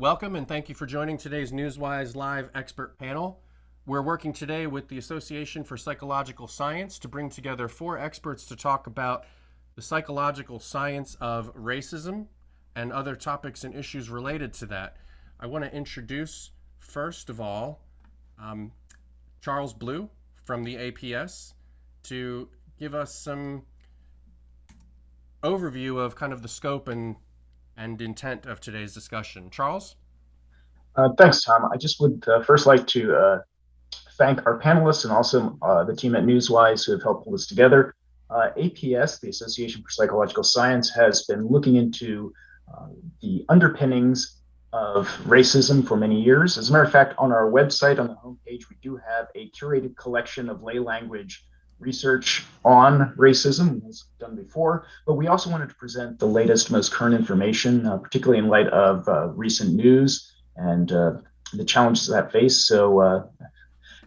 Welcome and thank you for joining today's Newswise Live expert panel. We're working today with the Association for Psychological Science to bring together 4 experts to talk about the psychological science of racism and other topics and issues related to that. I want to introduce, first of all, Charles Blue from the APS to give us some overview of kind of the scope and intent of today's discussion. Charles? Thanks, Tom. I just would first like to thank our panelists and also the team at Newswise who have helped pull this together. APS, the Association for Psychological Science, has been looking into the underpinnings of racism for many years. As a matter of fact, on our website, on the homepage, we do have a curated collection of lay language research on racism, as done before, but we also wanted to present the latest, most current information, particularly in light of recent news and the challenges that face. So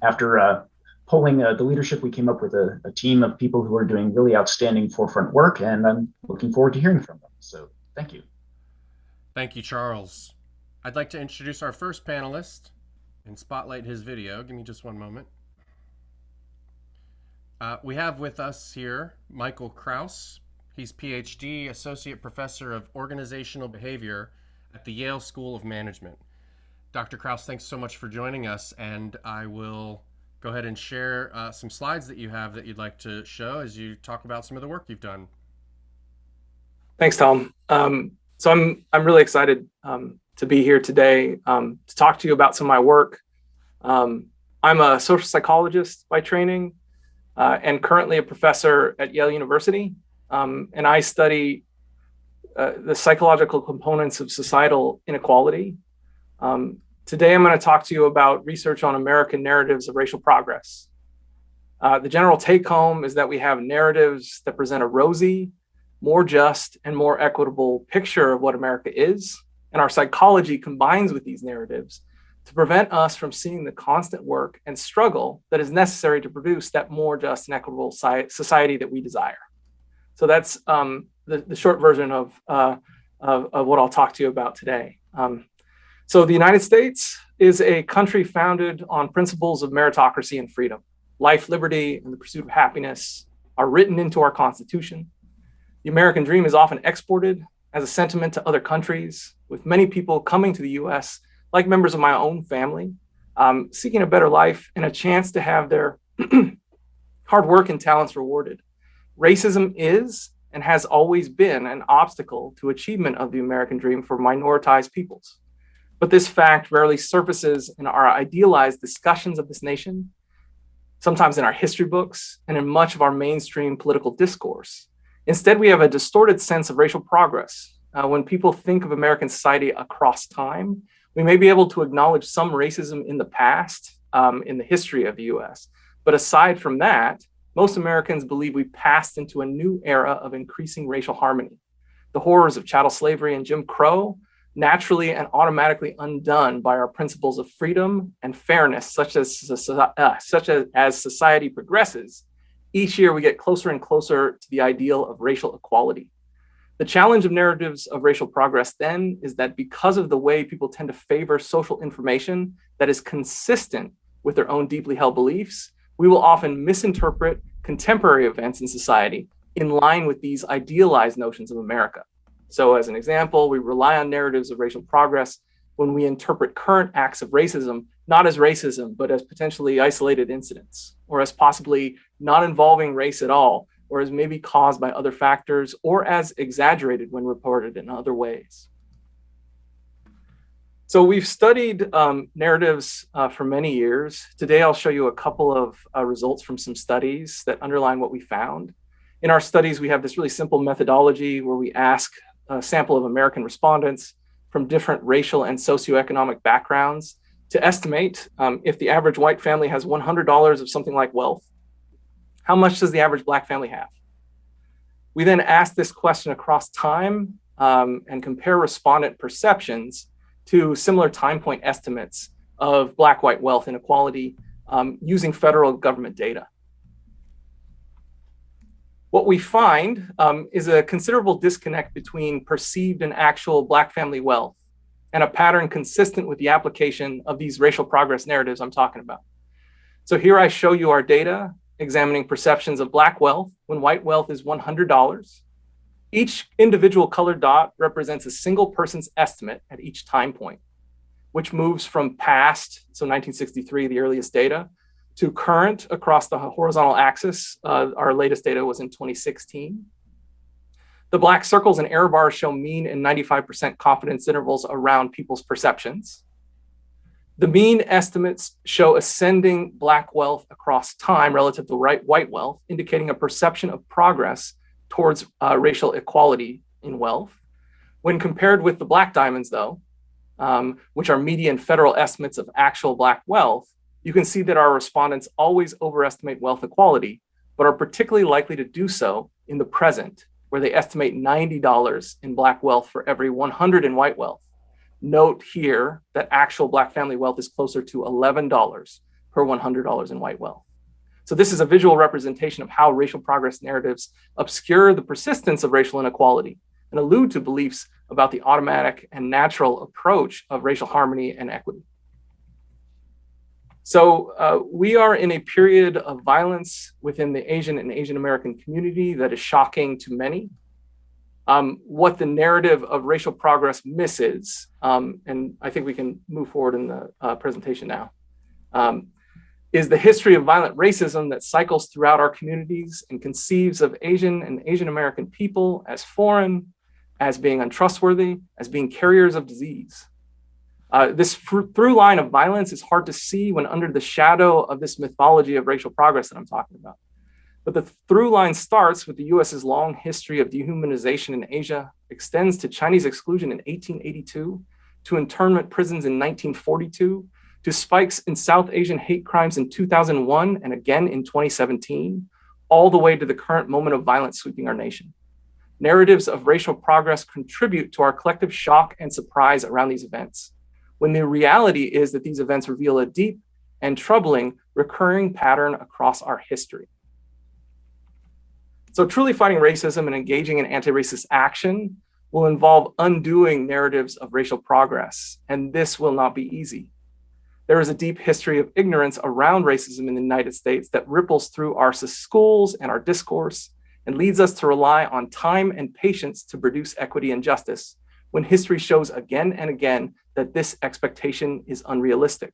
after polling the leadership, we came up with a team of people who are doing really outstanding forefront work, and I'm looking forward to hearing from them. So thank you. Thank you, Charles. I'd like to introduce our first panelist and spotlight his video. Give me just one moment. We have with us here Michael Kraus. He's PhD, Associate Professor of Organizational Behavior at the Yale School of Management. Dr. Kraus, thanks so much for joining us, and I will go ahead and share some slides that you have that you'd like to show as you talk about some of the work you've done. Thanks, Tom. So I'm really excited to be here today to talk to you about some of my work. I'm a social psychologist by training and currently a professor at Yale University. And I study the psychological components of societal inequality. Today, I'm going to talk to you about research on American narratives of racial progress. The general take home is that we have narratives that present a rosy, more just, and more equitable picture of what America is. And our psychology combines with these narratives to prevent us from seeing the constant work and struggle that is necessary to produce that more just and equitable society that we desire. So that's the short version of what I'll talk to you about today. So the United States is a country founded on principles of meritocracy and freedom. Life, liberty, and the pursuit of happiness are written into our Constitution. The American dream is often exported as a sentiment to other countries, with many people coming to the US, like members of my own family, seeking a better life and a chance to have their hard work and talents rewarded. Racism is and has always been an obstacle to achievement of the American dream for minoritized peoples. But this fact rarely surfaces in our idealized discussions of this nation, sometimes in our history books, and in much of our mainstream political discourse. Instead, we have a distorted sense of racial progress. When people think of American society across time, we may be able to acknowledge some racism in the past, in the history of the US. But aside from that, most Americans believe we passed into a new era of increasing racial harmony. The horrors of chattel slavery and Jim Crow, naturally and automatically undone by our principles of freedom and fairness, such as society progresses, each year we get closer and closer to the ideal of racial equality. The challenge of narratives of racial progress then is that because of the way people tend to favor social information that is consistent with their own deeply held beliefs, we will often misinterpret contemporary events in society in line with these idealized notions of America. So as an example, we rely on narratives of racial progress when we interpret current acts of racism, not as racism, but as potentially isolated incidents, or as possibly not involving race at all, or as maybe caused by other factors, or as exaggerated when reported in other ways. So we've studied narratives for many years. Today, I'll show you a couple of results from some studies that underline what we found. In our studies, we have this really simple methodology where we ask a sample of American respondents from different racial and socioeconomic backgrounds to estimate if the average white family has $100 of something like wealth, how much does the average Black family have? We then ask this question across time and compare respondent perceptions to similar time point estimates of Black-white wealth inequality using federal government data. What we find is a considerable disconnect between perceived and actual Black family wealth. and a pattern consistent with the application of these racial progress narratives I'm talking about. So here I show you our data examining perceptions of Black wealth when white wealth is $100. Each individual colored dot represents a single person's estimate at each time point, which moves from past, so 1963, the earliest data, to current across the horizontal axis. Our latest data was in 2016. The black circles and error bars show mean and 95% confidence intervals around people's perceptions. The mean estimates show ascending Black wealth across time relative to white wealth, indicating a perception of progress towards racial equality in wealth. When compared with the Black diamonds, though, which are median federal estimates of actual Black wealth, you can see that our respondents always overestimate wealth equality, but are particularly likely to do so in the present, where they estimate $90 in Black wealth for every 100 in white wealth. Note here that actual Black family wealth is closer to $11 per $100 in white wealth. So this is a visual representation of how racial progress narratives obscure the persistence of racial inequality and allude to beliefs about the automatic and natural approach of racial harmony and equity. So we are in a period of violence within the Asian and Asian American community that is shocking to many. What the narrative of racial progress misses, and I think we can move forward in the presentation now, is the history of violent racism that cycles throughout our communities and conceives of Asian and Asian American people as foreign, as being untrustworthy, as being carriers of disease. This through line of violence is hard to see when under the shadow of this mythology of racial progress that I'm talking about. But the through line starts with the US's long history of dehumanization in Asia, extends to Chinese exclusion in 1882, to internment prisons in 1942, to spikes in South Asian hate crimes in 2001 and again in 2017, all the way to the current moment of violence sweeping our nation. Narratives of racial progress contribute to our collective shock and surprise around these events, when the reality is that these events reveal a deep and troubling recurring pattern across our history. So truly fighting racism and engaging in anti-racist action will involve undoing narratives of racial progress, and this will not be easy. There is a deep history of ignorance around racism in the United States that ripples through our schools and our discourse and leads us to rely on time and patience to produce equity and justice, when history shows again and again that this expectation is unrealistic.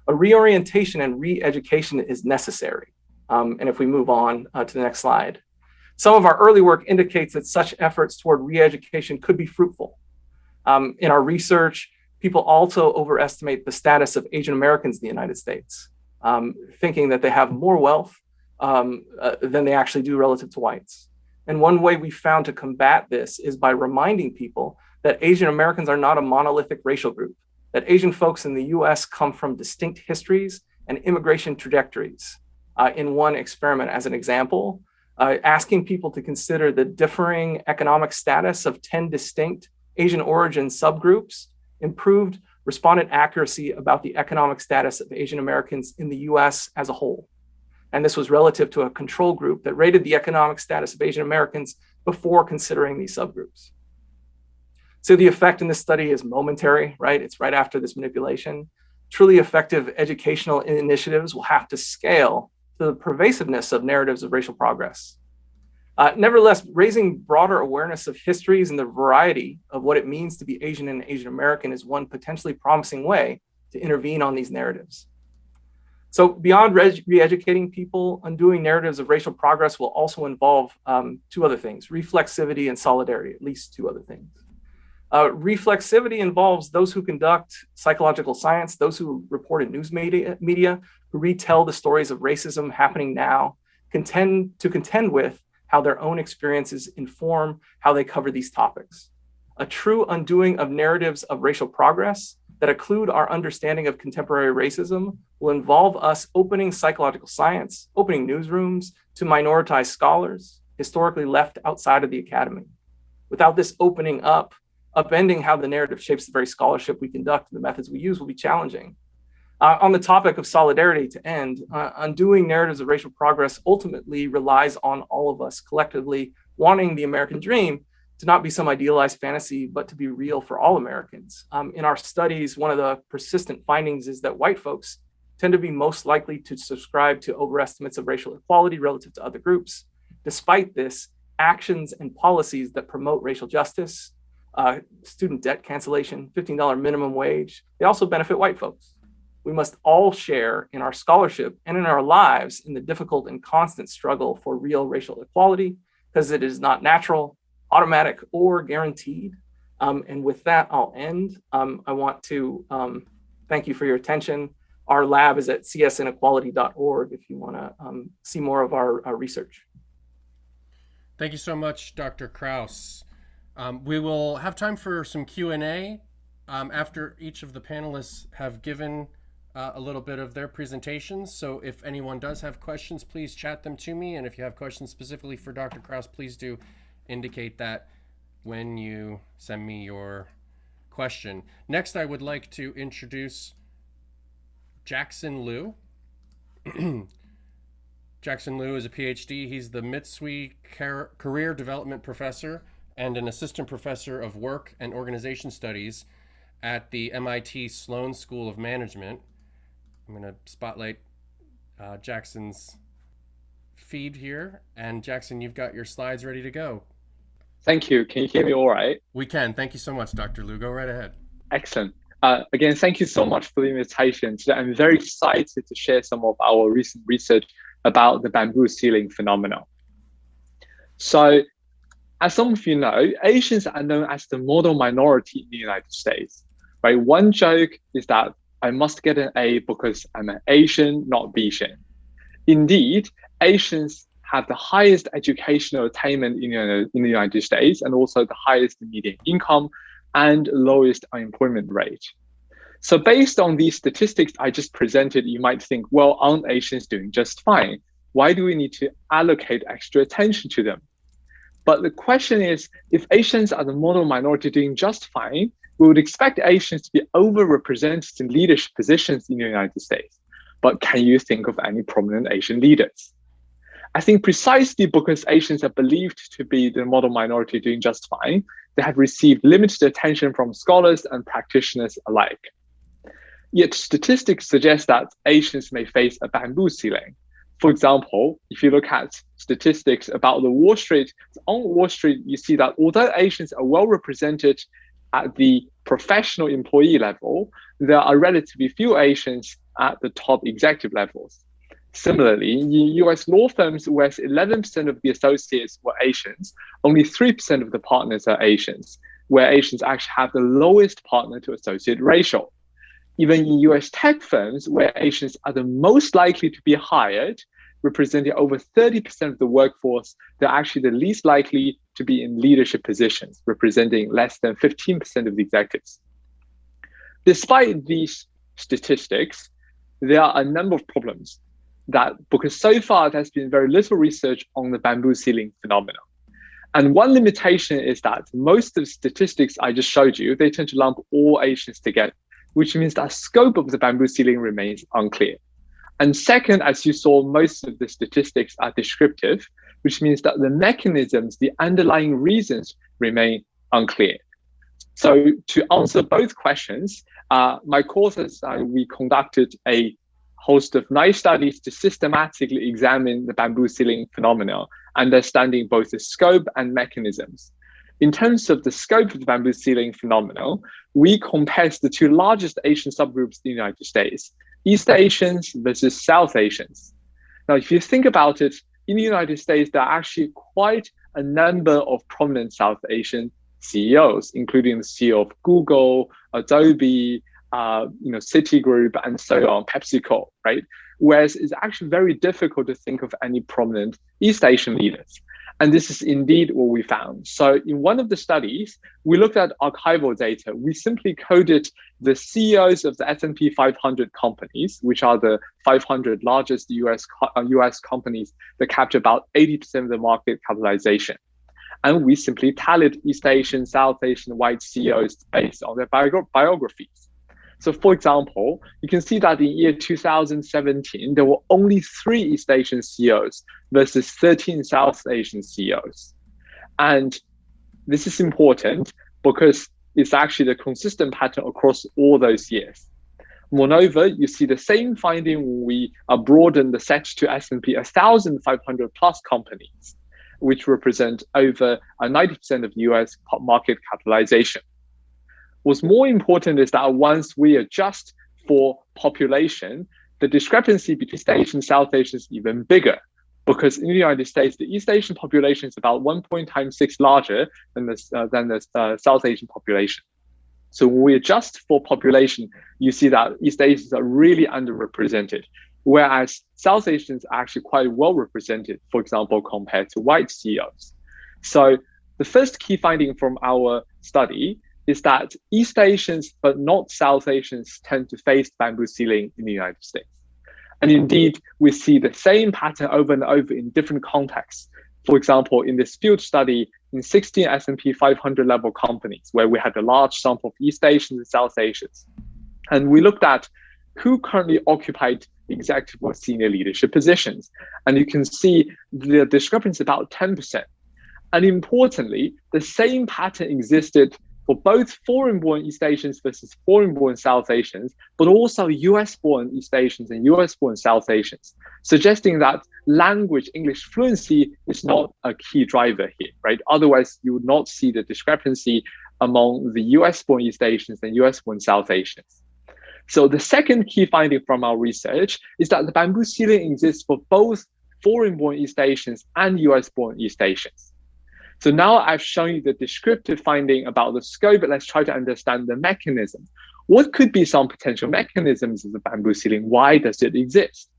A reorientation and re-education is necessary. And if we move on to the next slide, some of our early work indicates that such efforts toward re-education could be fruitful. In our research, people also overestimate the status of Asian Americans in the United States, thinking that they have more wealth than they actually do relative to whites. And one way we found to combat this is by reminding people that Asian Americans are not a monolithic racial group, that Asian folks in the US come from distinct histories and immigration trajectories. In one experiment, as an example, asking people to consider the differing economic status of 10 distinct Asian origin subgroups improved respondent accuracy about the economic status of Asian Americans in the US as a whole. And this was relative to a control group that rated the economic status of Asian Americans before considering these subgroups. So the effect in this study is momentary, right? It's right after this manipulation. Truly effective educational initiatives will have to scale to the pervasiveness of narratives of racial progress. Nevertheless, raising broader awareness of histories and the variety of what it means to be Asian and Asian American is one potentially promising way to intervene on these narratives. So beyond re-educating people, undoing narratives of racial progress will also involve two other things: reflexivity and solidarity, at least two other things. Reflexivity involves those who conduct psychological science, those who report in news media, who retell the stories of racism happening now, contend with how their own experiences inform how they cover these topics. A true undoing of narratives of racial progress that occlude our understanding of contemporary racism will involve us opening psychological science, opening newsrooms to minoritized scholars, historically left outside of the academy. Without this opening up, upending how the narrative shapes the very scholarship we conduct and the methods we use will be challenging. On the topic of solidarity, to end, undoing narratives of racial progress ultimately relies on all of us collectively wanting the American dream to not be some idealized fantasy, but to be real for all Americans. In our studies, one of the persistent findings is that white folks tend to be most likely to subscribe to overestimates of racial equality relative to other groups. Despite this, actions and policies that promote racial justice, student debt cancellation, $15 minimum wage, they also benefit white folks. We must all share in our scholarship and in our lives in the difficult and constant struggle for real racial equality, because it is not natural, automatic, or guaranteed. And with that, I'll end. I want to thank you for your attention. Our lab is at csinequality.org if you want to see more of our research. Thank you so much, Dr. Kraus. We will have time for some Q&A after each of the panelists have given a little bit of their presentations. So if anyone does have questions, please chat them to me. And if you have questions specifically for Dr. Kraus, please do indicate that when you send me your question. Next, I would like to introduce Jackson Liu. Jackson Liu is a PhD. He's the Mitsui Career Development Professor and an Assistant Professor of Work and Organization Studies at the MIT Sloan School of Management. I'm going to spotlight Jackson's feed here. And Jackson, you've got your slides ready to go. Thank you. Can you hear me all right? We can. Thank you so much, Dr. Liu. Go right ahead. Excellent. Again, thank you so much for the invitation. Today, I'm very excited to share some of our recent research about the bamboo ceiling phenomenon. So, as some of you know, Asians are known as the model minority in the United States. Right? One joke is that I must get an A because I'm an Asian, not Bayesian. Indeed, Asians have the highest educational attainment in the United States and also the highest median income and lowest unemployment rate. So based on these statistics I just presented, you might think, well, aren't Asians doing just fine? Why do we need to allocate extra attention to them? But the question is, if Asians are the model minority doing just fine, we would expect Asians to be overrepresented in leadership positions in the United States. But can you think of any prominent Asian leaders? I think precisely because Asians are believed to be the model minority doing just fine, they have received limited attention from scholars and practitioners alike. Yet statistics suggest that Asians may face a bamboo ceiling. For example, if you look at statistics about the Wall Street, on Wall Street, you see that although Asians are well represented at the professional employee level, there are relatively few Asians at the top executive levels. Similarly, in US law firms, where 11% of the associates were Asians, only 3% of the partners are Asians, where Asians actually have the lowest partner to associate ratio. Even in US tech firms, where Asians are the most likely to be hired, representing over 30% of the workforce, they're actually the least likely to be in leadership positions, representing less than 15% of the executives. Despite these statistics, there are a number of problems because so far there's been very little research on the bamboo ceiling phenomenon. And one limitation is that most of the statistics I just showed you, they tend to lump all Asians together, which means that scope of the bamboo ceiling remains unclear. And second, as you saw, most of the statistics are descriptive, which means that the mechanisms, the underlying reasons remain unclear. So to answer both questions, my courses, we conducted a host of 9 studies to systematically examine the bamboo ceiling phenomenon, understanding both the scope and mechanisms. In terms of the scope of the bamboo ceiling phenomenon, we compared the 2 largest Asian subgroups in the United States, East Asians versus South Asians. Now, if you think about it, in the United States, there are actually quite a number of prominent South Asian CEOs, including the CEO of Google, Adobe, Citigroup, and so on, PepsiCo, right? Whereas it's actually very difficult to think of any prominent East Asian leaders. And this is indeed what we found. So in one of the studies, we looked at archival data. We simply coded the CEOs of the S&P 500 companies, which are the 500 largest US companies that capture about 80% of the market capitalization. And we simply tallied East Asian, South Asian, white CEOs based on their biographies. So for example, you can see that in year 2017, there were only 3 East Asian CEOs versus 13 South Asian CEOs. And This is important because it's actually the consistent pattern across all those years. Moreover, you see the same finding when we broaden the set to S&P 1,500 plus companies, which represent over 90% of US market capitalization. What's more important is that once we adjust for population, the discrepancy between East Asian and South Asian is even bigger, because in the United States, the East Asian population is about 1.6 larger than the South Asian population. So when we adjust for population, you see that East Asians are really underrepresented, whereas South Asians are actually quite well represented, for example, compared to white CEOs. So the first key finding from our study is that East Asians, but not South Asians, tend to face bamboo ceiling in the United States. And indeed, we see the same pattern over and over in different contexts. For example, in this field study, in 16 S&P 500 level companies, where we had a large sample of East Asians and South Asians. And we looked at who currently occupied executive or senior leadership positions. And you can see the discrepancy about 10%. And importantly, the same pattern existed for both foreign-born East Asians versus foreign-born South Asians, but also US-born East Asians and US-born South Asians, suggesting that language, English fluency is not a key driver here, right? Otherwise, you would not see the discrepancy among the US-born East Asians and US-born South Asians. So the second key finding from our research is that the bamboo ceiling exists for both foreign-born East Asians and US-born East Asians. So now I've shown you the descriptive finding about the scope, but let's try to understand the mechanism. What could be some potential mechanisms of the bamboo ceiling? Why does it exist?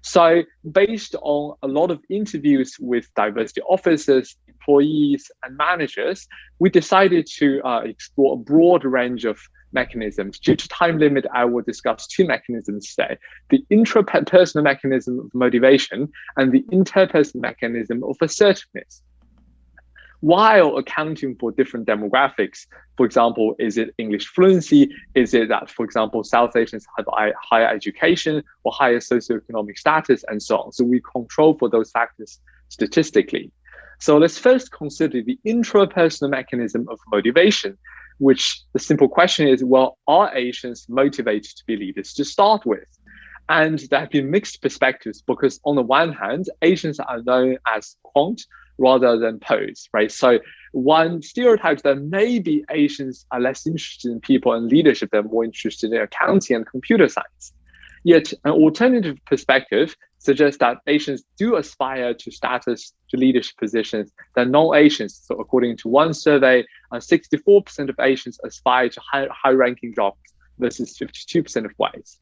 So based on a lot of interviews with diversity officers, employees, and managers, we decided to explore a broad range of mechanisms. Due to time limit, I will discuss two mechanisms today: the intra-personal mechanism of motivation and the interpersonal mechanism of assertiveness, while accounting for different demographics. For example, is it English fluency? Is it that, for example, South Asians have higher education or higher socioeconomic status, and so on? So we control for those factors statistically. So let's first consider the intrapersonal mechanism of motivation, which the simple question is, well, are Asians motivated to be leaders to start with? And there have been mixed perspectives, because on the one hand, Asians are known as quant rather than pose, right? So one stereotype is that maybe Asians are less interested in people and leadership, they're more interested in accounting and computer science. Yet an alternative perspective suggests that Asians do aspire to status, to leadership positions than non-Asians. So according to one survey, 64% of Asians aspire to high-ranking jobs versus 52% of whites.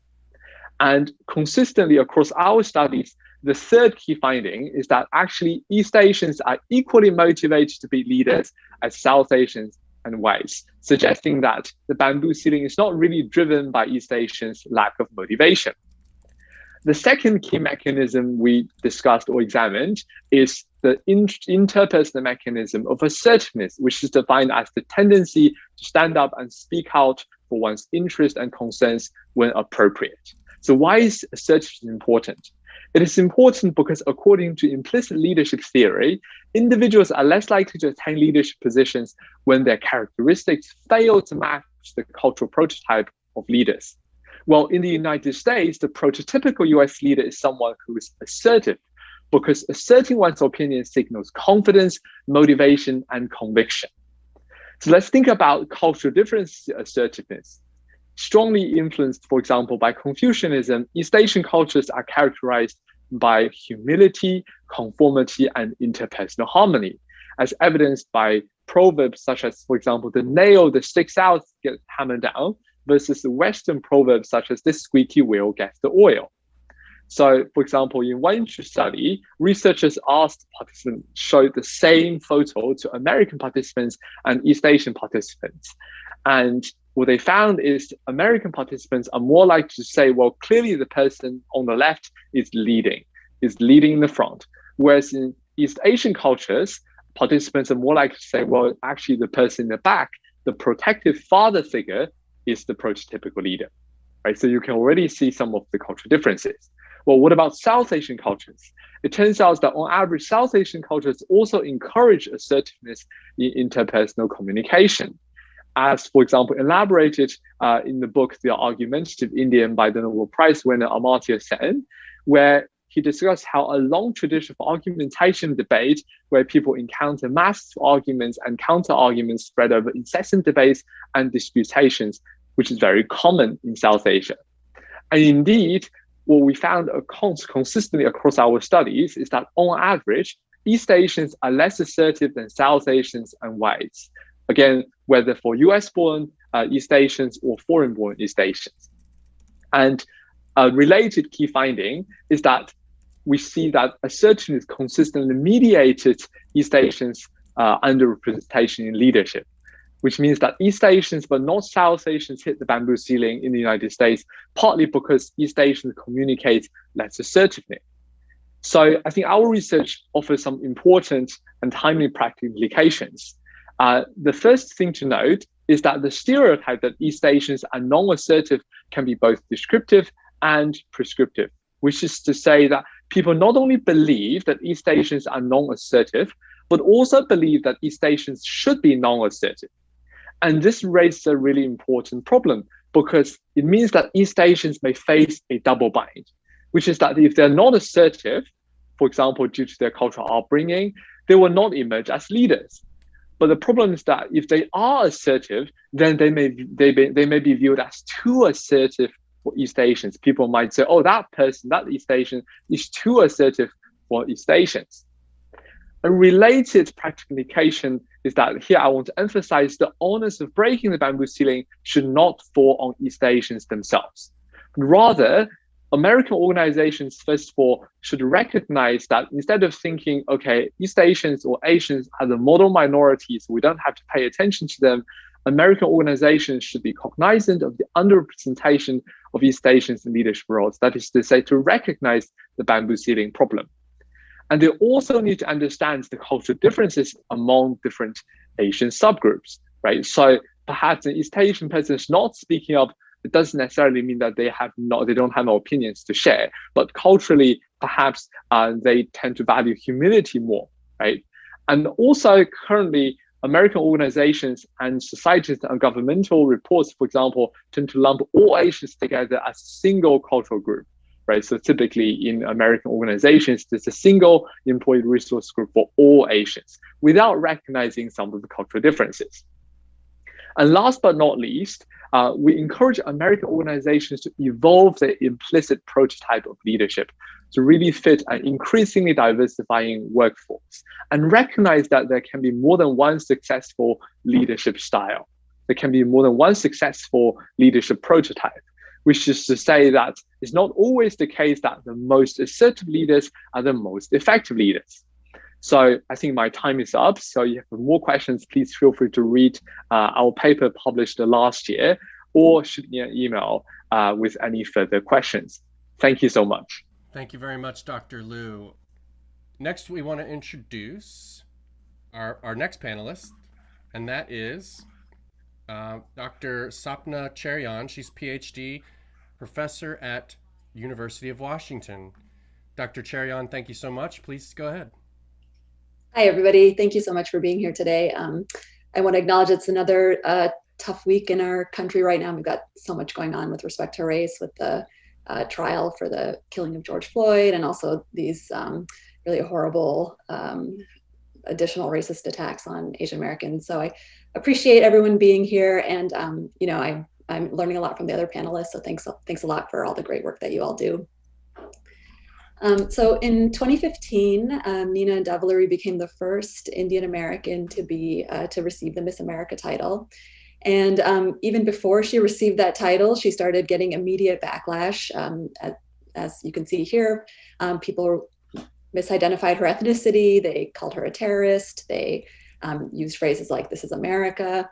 And consistently across our studies, the third key finding is that actually East Asians are equally motivated to be leaders as South Asians and whites, suggesting that the bamboo ceiling is not really driven by East Asians' lack of motivation. The second key mechanism we discussed or examined is the interpersonal mechanism of assertiveness, which is defined as the tendency to stand up and speak out for one's interests and concerns when appropriate. So why is assertiveness important? It is important because according to implicit leadership theory, individuals are less likely to attain leadership positions when their characteristics fail to match the cultural prototype of leaders. Well, in the United States, the prototypical US leader is someone who is assertive, because asserting one's opinion signals confidence, motivation, and conviction. So let's think about cultural differences in assertiveness. Strongly influenced, for example, by Confucianism, East Asian cultures are characterized by humility, conformity, and interpersonal harmony, as evidenced by proverbs such as, for example, the nail that sticks out gets hammered down, versus the Western proverbs such as this squeaky wheel gets the oil. So, for example, in one study, researchers asked participants to show the same photo to American participants and East Asian participants. And what they found is American participants are more likely to say, well, clearly the person on the left is leading in the front. Whereas in East Asian cultures, participants are more likely to say, well, actually the person in the back, the protective father figure, is the prototypical leader, right? So you can already see some of the cultural differences. Well, what about South Asian cultures? It turns out that on average, South Asian cultures also encourage assertiveness in interpersonal communication. As, for example, elaborated in the book, The Argumentative Indian by the Nobel Prize winner Amartya Sen, where he discussed how a long tradition of argumentation debate, where people encounter massive arguments and counter-arguments spread over incessant debates and disputations, which is very common in South Asia. And indeed, what we found consistently across our studies is that on average, East Asians are less assertive than South Asians and whites. Again, whether for US-born East Asians or foreign-born East Asians. And a related key finding is that we see that assertiveness consistently mediated East Asians' underrepresentation in leadership, which means that East Asians but not South Asians hit the bamboo ceiling in the United States, partly because East Asians communicate less assertively. So I think our research offers some important and timely practical implications. The first thing to note is that the stereotype that East Asians are non-assertive can be both descriptive and prescriptive, which is to say that people not only believe that East Asians are non-assertive, but also believe that East Asians should be non-assertive. And this raises a really important problem because it means that East Asians may face a double bind, which is that if they're not assertive, for example, due to their cultural upbringing, they will not emerge as leaders. But the problem is that if they are assertive, then they may be viewed as too assertive for East Asians. People might say, oh, that person, that East Asian is too assertive for East Asians. A related practical implication is that here I want to emphasize the onus of breaking the bamboo ceiling should not fall on East Asians themselves. Rather, American organizations, first of all, should recognize that instead of thinking, okay, East Asians or Asians are the model minorities, we don't have to pay attention to them, American organizations should be cognizant of the underrepresentation of East Asians in leadership roles. That is to say, to recognize the bamboo ceiling problem. And they also need to understand the cultural differences among different Asian subgroups, right? So perhaps an East Asian person is not speaking up. It doesn't necessarily mean that they don't have no opinions to share, but culturally, perhaps they tend to value humility more, right? And also currently, American organizations and societies and governmental reports, for example, tend to lump all Asians together as a single cultural group, right? So typically in American organizations, there's a single employee resource group for all Asians without recognizing some of the cultural differences. And last but not least, we encourage American organizations to evolve their implicit prototype of leadership to really fit an increasingly diversifying workforce and recognize that there can be more than one successful leadership style. There can be more than one successful leadership prototype, which is to say that it's not always the case that the most assertive leaders are the most effective leaders. So I think my time is up. So if you have more questions, please feel free to read our paper published last year or shoot me an email with any further questions. Thank you so much. Thank you very much, Dr. Liu. Next, we want to introduce our next panelist, and that is Dr. Sapna Cherian. She's PhD professor at University of Washington. Dr. Cherian, thank you so much. Please go ahead. Hi, everybody. Thank you so much for being here today. I want to acknowledge it's another tough week in our country right now. We've got so much going on with respect to race with the trial for the killing of George Floyd and also these really horrible additional racist attacks on Asian Americans. So I appreciate everyone being here, and I'm learning a lot from the other panelists. So thanks a lot for all the great work that you all do. So in 2015, Nina Davuluri became the first Indian American to receive the Miss America title. And even before she received that title, she started getting immediate backlash. As you can see here, people misidentified her ethnicity. They called her a terrorist. They used phrases like "this is America."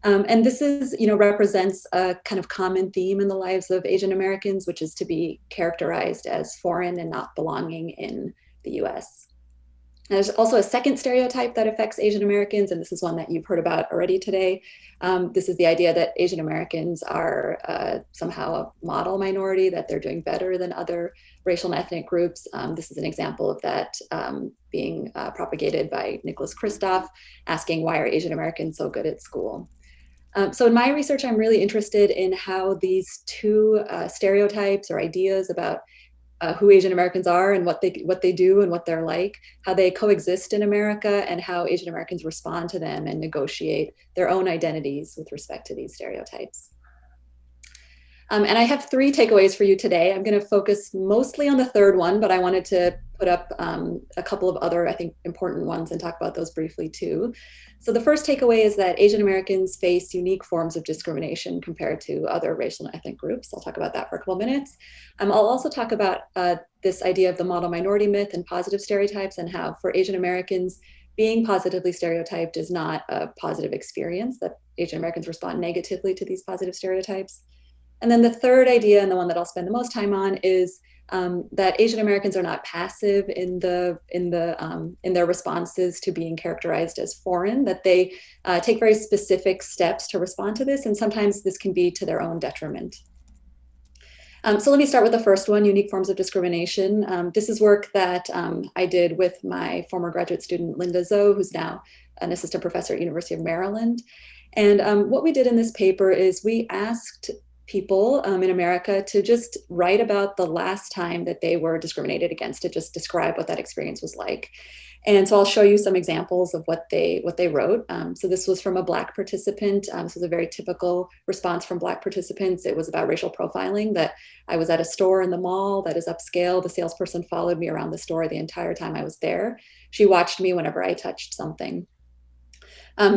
And this is, represents a kind of common theme in the lives of Asian Americans, which is to be characterized as foreign and not belonging in the US. There's also a second stereotype that affects Asian Americans, and this is one that you've heard about already today. This is the idea that Asian Americans are somehow a model minority, that they're doing better than other racial and ethnic groups. This is an example of that being propagated by Nicholas Kristof, asking, why are Asian Americans so good at school? So in my research, I'm really interested in how these two stereotypes or ideas about who Asian Americans are and what they do and what they're like, how they coexist in America, and how Asian Americans respond to them and negotiate their own identities with respect to these stereotypes. And I have three takeaways for you today. I'm going to focus mostly on the third one, but I wanted to put up a couple of other, I think, important ones and talk about those briefly too. So the first takeaway is that Asian Americans face unique forms of discrimination compared to other racial and ethnic groups. I'll talk about that for a couple of minutes. I'll also talk about this idea of the model minority myth and positive stereotypes, and how for Asian Americans, being positively stereotyped is not a positive experience, that Asian Americans respond negatively to these positive stereotypes. And then the third idea, and the one that I'll spend the most time on, is that Asian Americans are not passive in their responses to being characterized as foreign, that they take very specific steps to respond to this, and sometimes this can be to their own detriment. So let me start with the first one, unique forms of discrimination. This is work that I did with my former graduate student, Linda Zhou, who's now an assistant professor at University of Maryland. And what we did in this paper is we asked people in America to just write about the last time that they were discriminated against, to just describe what that experience was like. And so I'll show you some examples of what they wrote. So this was from a Black participant. This was a very typical response from Black participants. It was about racial profiling, that I was at a store in the mall that is upscale. The salesperson followed me around the store the entire time I was there. She watched me whenever I touched something.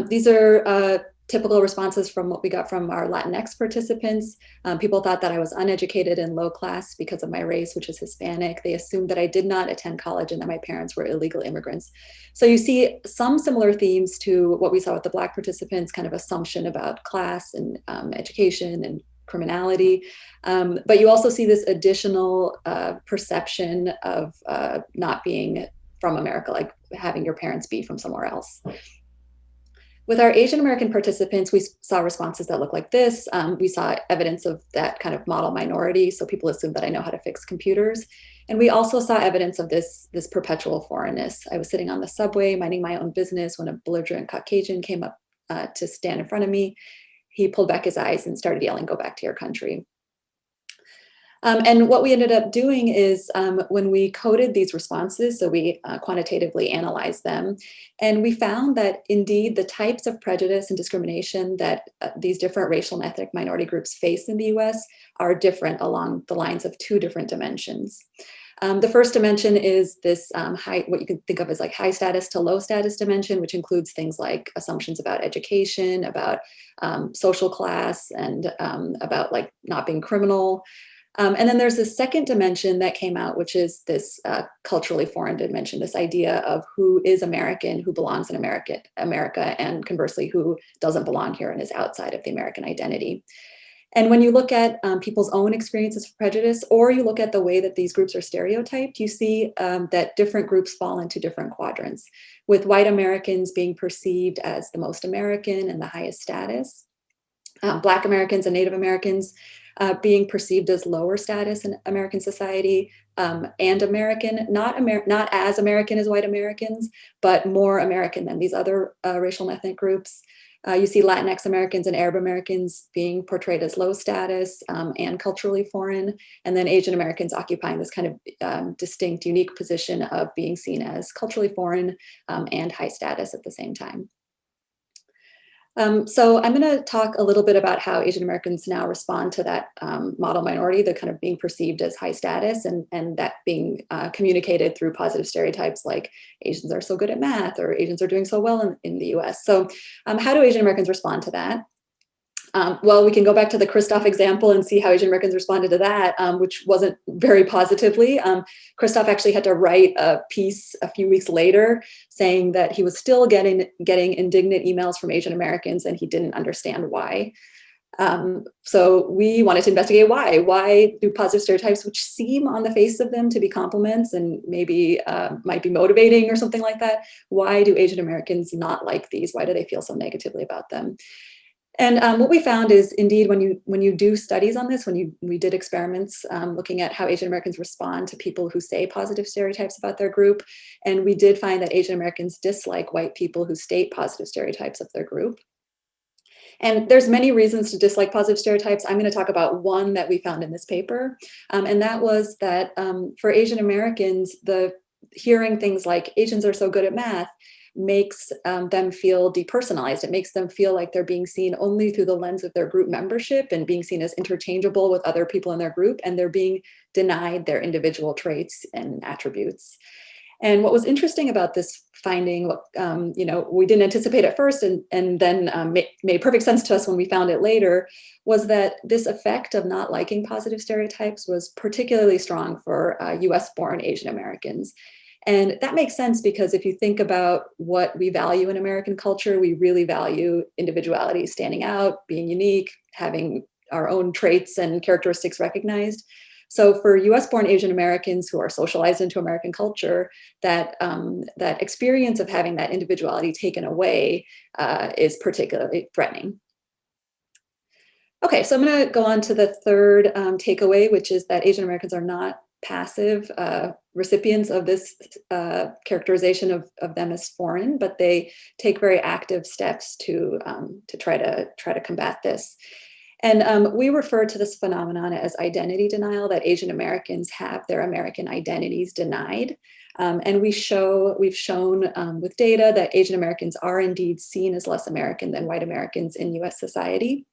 These are typical responses from what we got from our Latinx participants. People thought that I was uneducated and low class because of my race, which is Hispanic. They assumed that I did not attend college and that my parents were illegal immigrants. So you see some similar themes to what we saw with the Black participants, kind of assumption about class and education and criminality. But you also see this additional perception of not being from America, like having your parents be from somewhere else. With our Asian American participants, we saw responses that look like this. We saw evidence of that kind of model minority. So people assume that I know how to fix computers. And we also saw evidence of this perpetual foreignness. I was sitting on the subway, minding my own business, when a belligerent Caucasian came up to stand in front of me. He pulled back his eyes and started yelling, "Go back to your country." And what we ended up doing is when we coded these responses, so we quantitatively analyzed them, and we found that indeed the types of prejudice and discrimination that these different racial and ethnic minority groups face in the US are different along the lines of two different dimensions. The first dimension is this what you can think of as like high status to low status dimension, which includes things like assumptions about education, about social class, and about like not being criminal. And then there's a second dimension that came out, which is this culturally foreign dimension, this idea of who is American, who belongs in America, and conversely, who doesn't belong here and is outside of the American identity. And when you look at people's own experiences of prejudice, or you look at the way that these groups are stereotyped, you see that different groups fall into different quadrants, with white Americans being perceived as the most American and the highest status, Black Americans and Native Americans being perceived as lower status in American society, and American, not as American as white Americans, but more American than these other racial and ethnic groups. You see Latinx Americans and Arab Americans being portrayed as low status and culturally foreign, and then Asian Americans occupying this kind of distinct, unique position of being seen as culturally foreign and high status at the same time. So I'm going to talk a little bit about how Asian Americans now respond to that model minority, the kind of being perceived as high status, and that being communicated through positive stereotypes like Asians are so good at math, or Asians are doing so well in the US. So how do Asian Americans respond to that? Well, we can go back to the Kristof example and see how Asian Americans responded to that, which wasn't very positively. Kristof actually had to write a piece a few weeks later saying that he was still getting indignant emails from Asian Americans and he didn't understand why. So we wanted to investigate why. Why do positive stereotypes, which seem on the face of them to be compliments and maybe might be motivating or something like that, why do Asian Americans not like these? Why do they feel so negatively about them? And what we found is, indeed, when you do studies on this, we did experiments looking at how Asian Americans respond to people who say positive stereotypes about their group, and we did find that Asian Americans dislike white people who state positive stereotypes of their group. And there's many reasons to dislike positive stereotypes. I'm going to talk about one that we found in this paper, and that was that for Asian Americans, hearing things like Asians are so good at math makes them feel depersonalized. It makes them feel like they're being seen only through the lens of their group membership and being seen as interchangeable with other people in their group, and they're being denied their individual traits and attributes. And what was interesting about this finding, we didn't anticipate at first, and then made perfect sense to us when we found it later, was that this effect of not liking positive stereotypes was particularly strong for US-born Asian Americans. And that makes sense because if you think about what we value in American culture, we really value individuality, standing out, being unique, having our own traits and characteristics recognized. So for US-born Asian Americans who are socialized into American culture, that experience of having that individuality taken away is particularly threatening. Okay, so I'm going to go on to the third takeaway, which is that Asian Americans are not passive recipients of this characterization of them as foreign, but they take very active steps to try to combat this. And we refer to this phenomenon as identity denial, that Asian Americans have their American identities denied. And we've shown with data that Asian Americans are indeed seen as less American than white Americans in US society.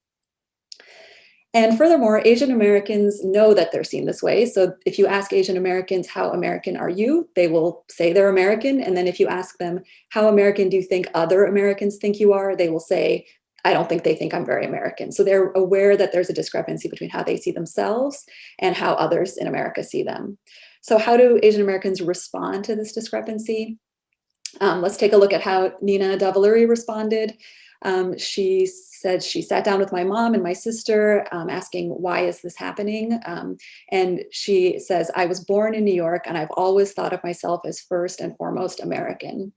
And furthermore, Asian Americans know that they're seen this way. So if you ask Asian Americans, how American are you? They will say they're American. And then if you ask them, how American do you think other Americans think you are? They will say, I don't think they think I'm very American. So they're aware that there's a discrepancy between how they see themselves and how others in America see them. So how do Asian Americans respond to this discrepancy? Let's take a look at how Nina Davalluri responded. She said she sat down with my mom and my sister asking, why is this happening? And she says, I was born in New York and I've always thought of myself as first and foremost American.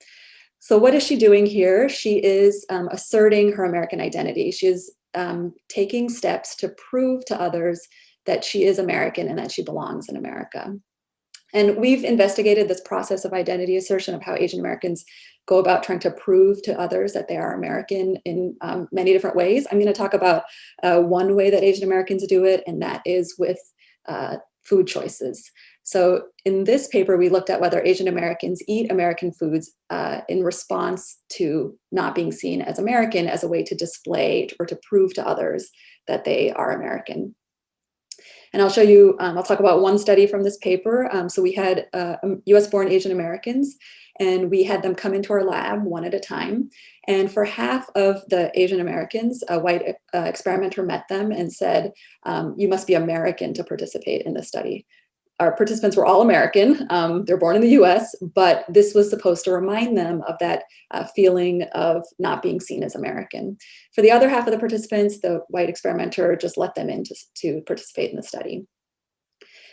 So what is she doing here? She is asserting her American identity. She is taking steps to prove to others that she is American and that she belongs in America. And we've investigated this process of identity assertion, of how Asian Americans go about trying to prove to others that they are American in many different ways. I'm going to talk about one way that Asian Americans do it, and that is with food choices. So in this paper, we looked at whether Asian Americans eat American foods in response to not being seen as American, as a way to display or to prove to others that they are American. And I'll show you, I'll talk about one study from this paper. So we had US-born Asian Americans, and we had them come into our lab one at a time. And for half of the Asian Americans, a white experimenter met them and said, you must be American to participate in this study. Our participants were all American. They're born in the US, but this was supposed to remind them of that feeling of not being seen as American. For the other half of the participants, the white experimenter just let them in to participate in the study.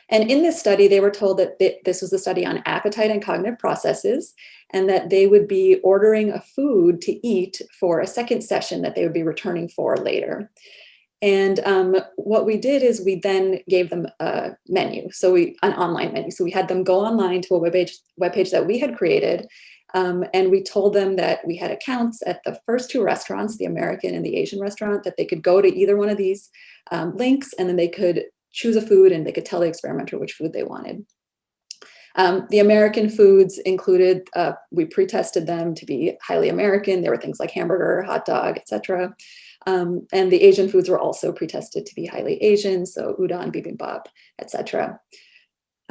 And in this study, they were told that this was a study on appetite and cognitive processes, and that they would be ordering a food to eat for a second session that they would be returning for later. And what we did is we then gave them a menu, an online menu. So we had them go online to a webpage that we had created, and we told them that we had accounts at the first two restaurants, the American and the Asian restaurant, that they could go to either one of these links, and then they could choose a food and they could tell the experimenter which food they wanted. The American foods included, we pre-tested them to be highly American. There were things like hamburger, hot dog, etc. And the Asian foods were also pre-tested to be highly Asian, so udon, bibimbap, etc.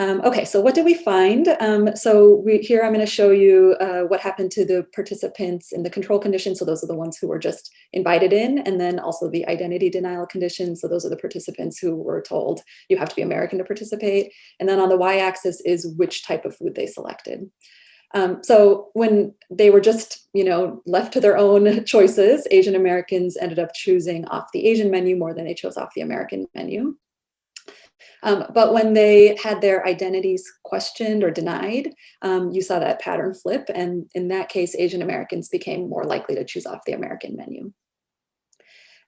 Okay, so what did we find? Here I'm going to show you what happened to the participants in the control conditions. So those are the ones who were just invited in, and then also the identity denial conditions. So those are the participants who were told you have to be American to participate. And then on the y-axis is which type of food they selected. So when they were just, left to their own choices, Asian Americans ended up choosing off the Asian menu more than they chose off the American menu. But when they had their identities questioned or denied, you saw that pattern flip. And in that case, Asian Americans became more likely to choose off the American menu.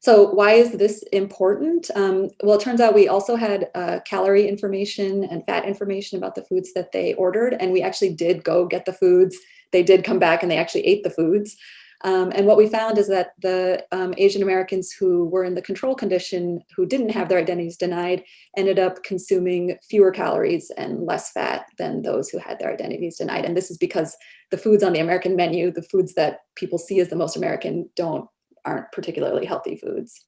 So why is this important? Well, it turns out we also had calorie information and fat information about the foods that they ordered, and we actually did go get the foods. They did come back and they actually ate the foods. And what we found is that the Asian Americans who were in the control condition, who didn't have their identities denied, ended up consuming fewer calories and less fat than those who had their identities denied. And this is because the foods on the American menu, the foods that people see as the most American, aren't particularly healthy foods.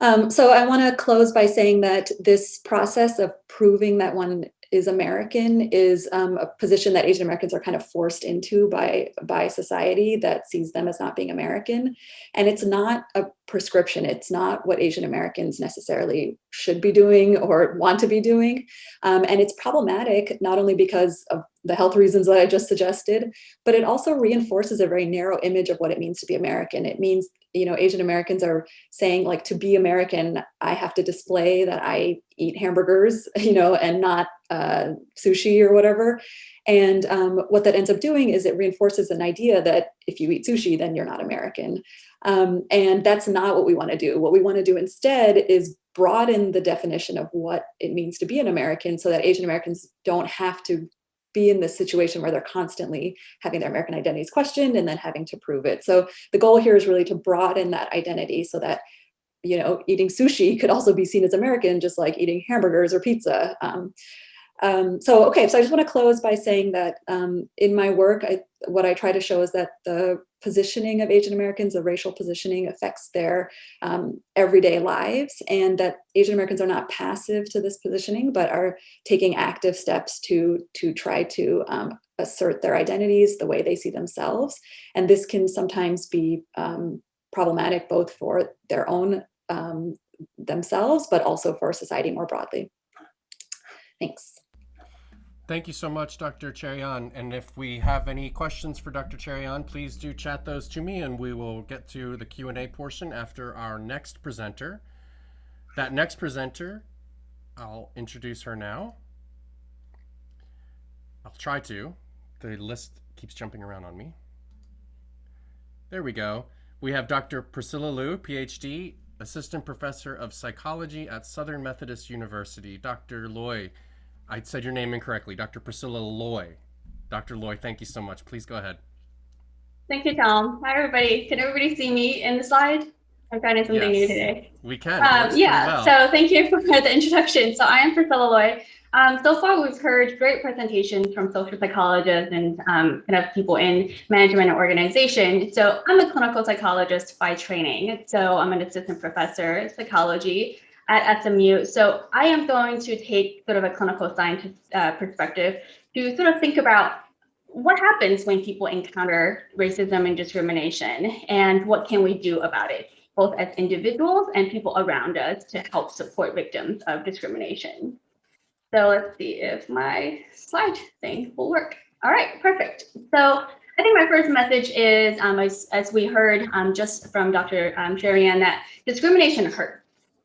So I want to close by saying that this process of proving that one is American is a position that Asian Americans are kind of forced into by society that sees them as not being American. And it's not a prescription. It's not what Asian Americans necessarily should be doing or want to be doing. And it's problematic, not only because of the health reasons that I just suggested, but it also reinforces a very narrow image of what it means to be American. It means, Asian Americans are saying, like, to be American, I have to display that I eat hamburgers, and not sushi or whatever. And what that ends up doing is it reinforces an idea that if you eat sushi, then you're not American. And that's not what we want to do. What we want to do instead is broaden the definition of what it means to be an American so that Asian Americans don't have to be in this situation where they're constantly having their American identities questioned and then having to prove it. So the goal here is really to broaden that identity so that, eating sushi could also be seen as American, just like eating hamburgers or pizza. So I just want to close by saying that in my work, what I try to show is that the positioning of Asian Americans, the racial positioning, affects their everyday lives, and that Asian Americans are not passive to this positioning, but are taking active steps to try to assert their identities the way they see themselves. And this can sometimes be problematic both for their own themselves, but also for society more broadly. Thanks. Thank you so much, Dr. Cherian. And if we have any questions for Dr. Cherian, please do chat those to me, and we will get to the Q&A portion after our next presenter. That next presenter, I'll introduce her now. I'll try to. The list keeps jumping around on me. There we go. We have Dr. Priscilla Liu, PhD, Assistant Professor of Psychology at Southern Methodist University. Dr. Liu, I said your name incorrectly. Dr. Priscilla Liu. Dr. Liu, thank you so much. Please go ahead. Thank you, Tom. Hi, everybody. Can everybody see me in the slide? I'm trying something new today. We can. Yeah, so thank you for the introduction. So I am Priscilla Liu. So far, we've heard great presentations from social psychologists and kind of people in management and organization. So I'm a clinical psychologist by training. So I'm an assistant professor in psychology at SMU. So I am going to take sort of a clinical scientist perspective to sort of think about what happens when people encounter racism and discrimination, and what can we do about it, both as individuals and people around us, to help support victims of discrimination. So let's see if my slide thing will work. All right, perfect. So I think my first message is, as we heard just from Dr. Cheryan, that discrimination hurts.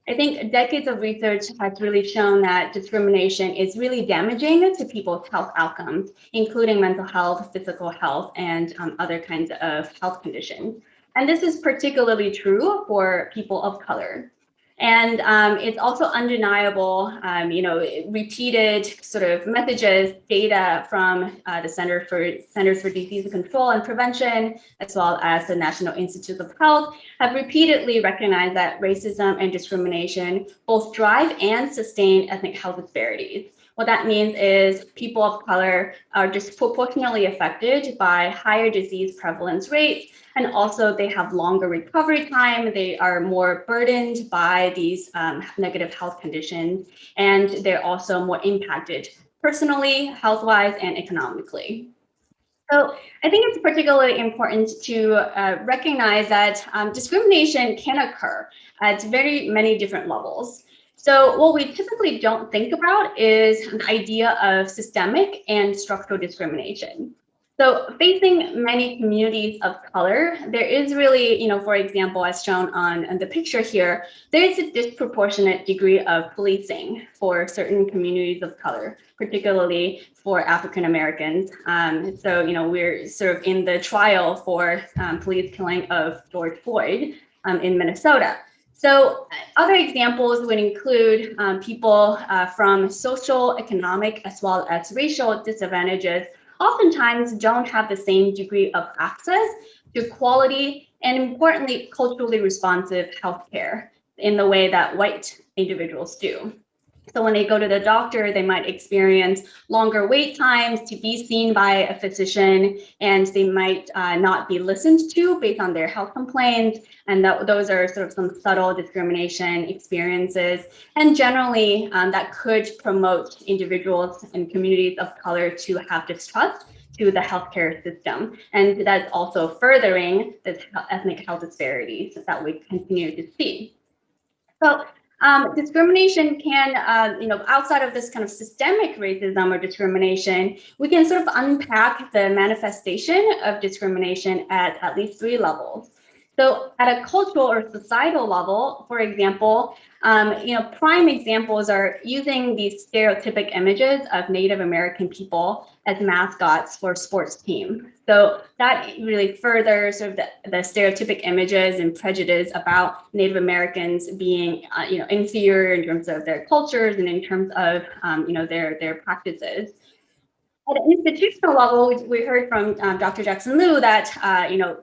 I think decades of research has really shown that discrimination is really damaging to people's health outcomes, including mental health, physical health, and other kinds of health conditions. And this is particularly true for people of color. And it's also undeniable, repeated sort of messages, data from the Centers for Disease Control and Prevention, as well as the National Institutes of Health, have repeatedly recognized that racism and discrimination both drive and sustain ethnic health disparities. What that means is people of color are disproportionately affected by higher disease prevalence rates, and also they have longer recovery time. They are more burdened by these negative health conditions, and they're also more impacted personally, health-wise, and economically. So I think it's particularly important to recognize that discrimination can occur at very many different levels. So what we typically don't think about is the idea of systemic and structural discrimination. So facing many communities of color, there is really, for example, as shown on the picture here, there is a disproportionate degree of policing for certain communities of color, particularly for African Americans. So, we're sort of in the trial for police killing of George Floyd in Minnesota. So other examples would include people from social, economic, as well as racial disadvantages oftentimes don't have the same degree of access to quality and, importantly, culturally responsive healthcare in the way that white individuals do. So when they go to the doctor, they might experience longer wait times to be seen by a physician, and they might not be listened to based on their health complaints. And those are sort of some subtle discrimination experiences. And generally, that could promote individuals and communities of color to have distrust to the healthcare system. And that's also furthering the ethnic health disparities that we continue to see. So discrimination can, outside of this kind of systemic racism or discrimination, we can sort of unpack the manifestation of discrimination at least 3 levels. So at a cultural or societal level, for example, prime examples are using these stereotypic images of Native American people as mascots for sports teams. So that really furthers sort of the stereotypic images and prejudice about Native Americans being, inferior in terms of their cultures and in terms of, their practices. At an institutional level, we heard from Dr. Jackson Liu that,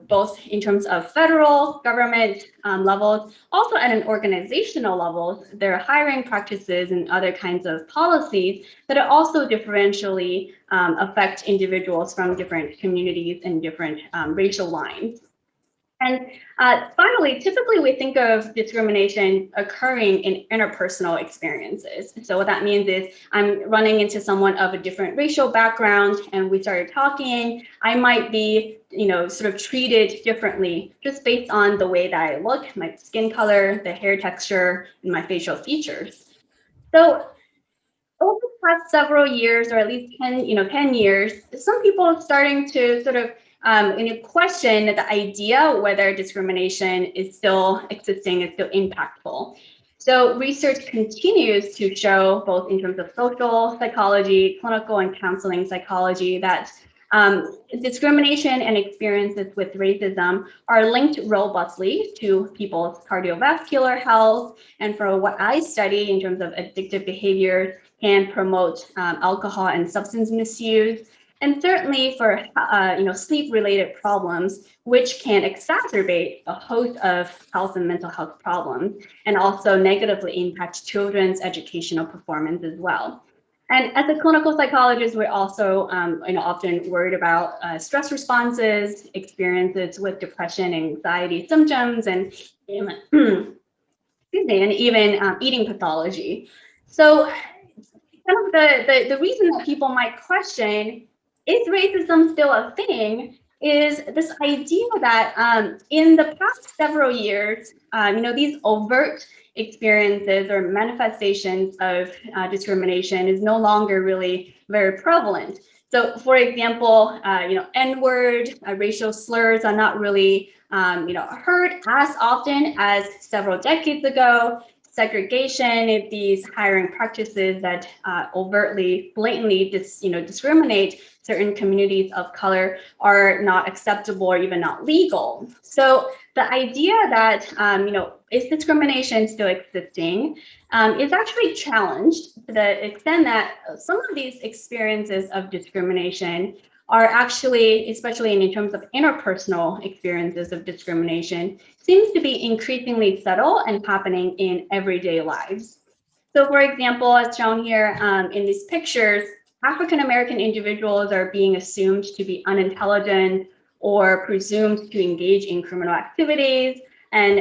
both in terms of federal government levels, also at an organizational level, there are hiring practices and other kinds of policies that also differentially affect individuals from different communities and different racial lines. And finally, typically we think of discrimination occurring in interpersonal experiences. So what that means is I'm running into someone of a different racial background and we started talking. I might be, sort of treated differently just based on the way that I look, my skin color, the hair texture, and my facial features. So over the past several years, or at least 10 years, some people are starting to sort of question the idea whether discrimination is still existing, is still impactful. So research continues to show, both in terms of social psychology, clinical and counseling psychology, that discrimination and experiences with racism are linked robustly to people's cardiovascular health. And for what I study in terms of addictive behaviors, can promote alcohol and substance misuse. And certainly for sleep-related problems, which can exacerbate a host of health and mental health problems, and also negatively impact children's educational performance as well. And as a clinical psychologist, we're also often worried about stress responses, experiences with depression, anxiety symptoms, and even eating pathology. So kind of the reason that people might question, is racism still a thing, is this idea that in the past several years, these overt experiences or manifestations of discrimination is no longer really very prevalent. So for example, N-word, racial slurs are not really heard as often as several decades ago. Segregation, these hiring practices that overtly, blatantly discriminate certain communities of color are not acceptable or even not legal. So the idea that, is discrimination still existing is actually challenged to the extent that some of these experiences of discrimination are actually, especially in terms of interpersonal experiences of discrimination, seems to be increasingly subtle and happening in everyday lives. So for example, as shown here in these pictures, African-American individuals are being assumed to be unintelligent or presumed to engage in criminal activities. And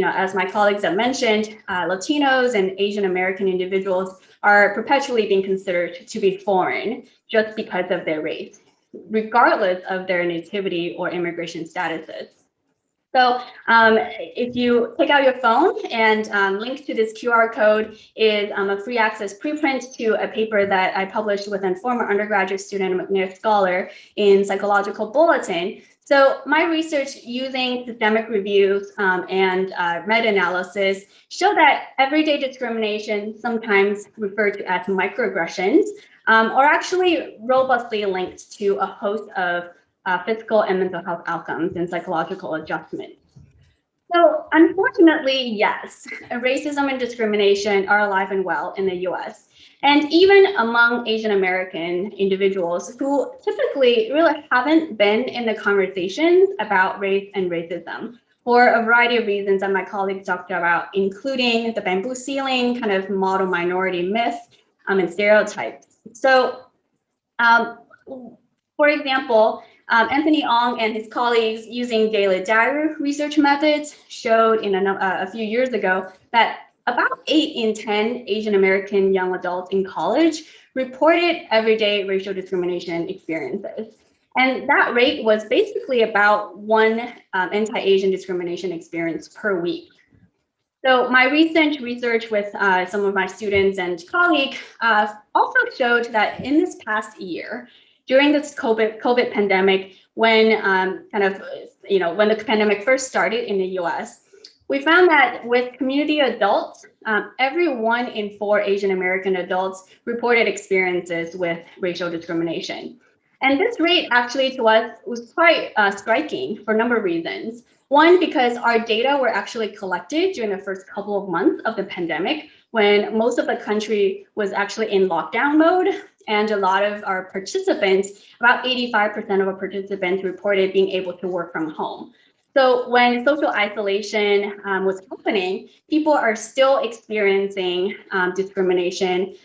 as my colleagues have mentioned, Latinos and Asian American individuals are perpetually being considered to be foreign just because of their race, regardless of their nativity or immigration statuses. So if you take out your phone and link to this QR code is a free access preprint to a paper that I published with a former undergraduate student and McNair scholar in Psychological Bulletin. So my research using systemic reviews and meta-analysis show that everyday discrimination, sometimes referred to as microaggressions, are actually robustly linked to a host of physical and mental health outcomes and psychological adjustment. So unfortunately, yes, racism and discrimination are alive and well in the US. And even among Asian American individuals who typically really haven't been in the conversations about race and racism for a variety of reasons that my colleagues talked about, including the bamboo ceiling, kind of model minority myth, and stereotypes. So for example, Anthony Ong and his colleagues using daily diary research methods showed in a few years ago that about 8 in 10 Asian American young adults in college reported everyday racial discrimination experiences. And that rate was basically about 1 anti-Asian discrimination experience per week. So my recent research with some of my students and colleagues also showed that in this past year, during this COVID pandemic, when when the pandemic first started in the US, we found that with community adults, every 1 in 4 Asian American adults reported experiences with racial discrimination. And this rate actually to us was quite striking for a number of reasons. One, because our data were actually collected during the first couple of months of the pandemic, when most of the country was actually in lockdown mode. And a lot of our participants, about 85% of our participants reported being able to work from home. So when social isolation was happening, people are still experiencing discrimination,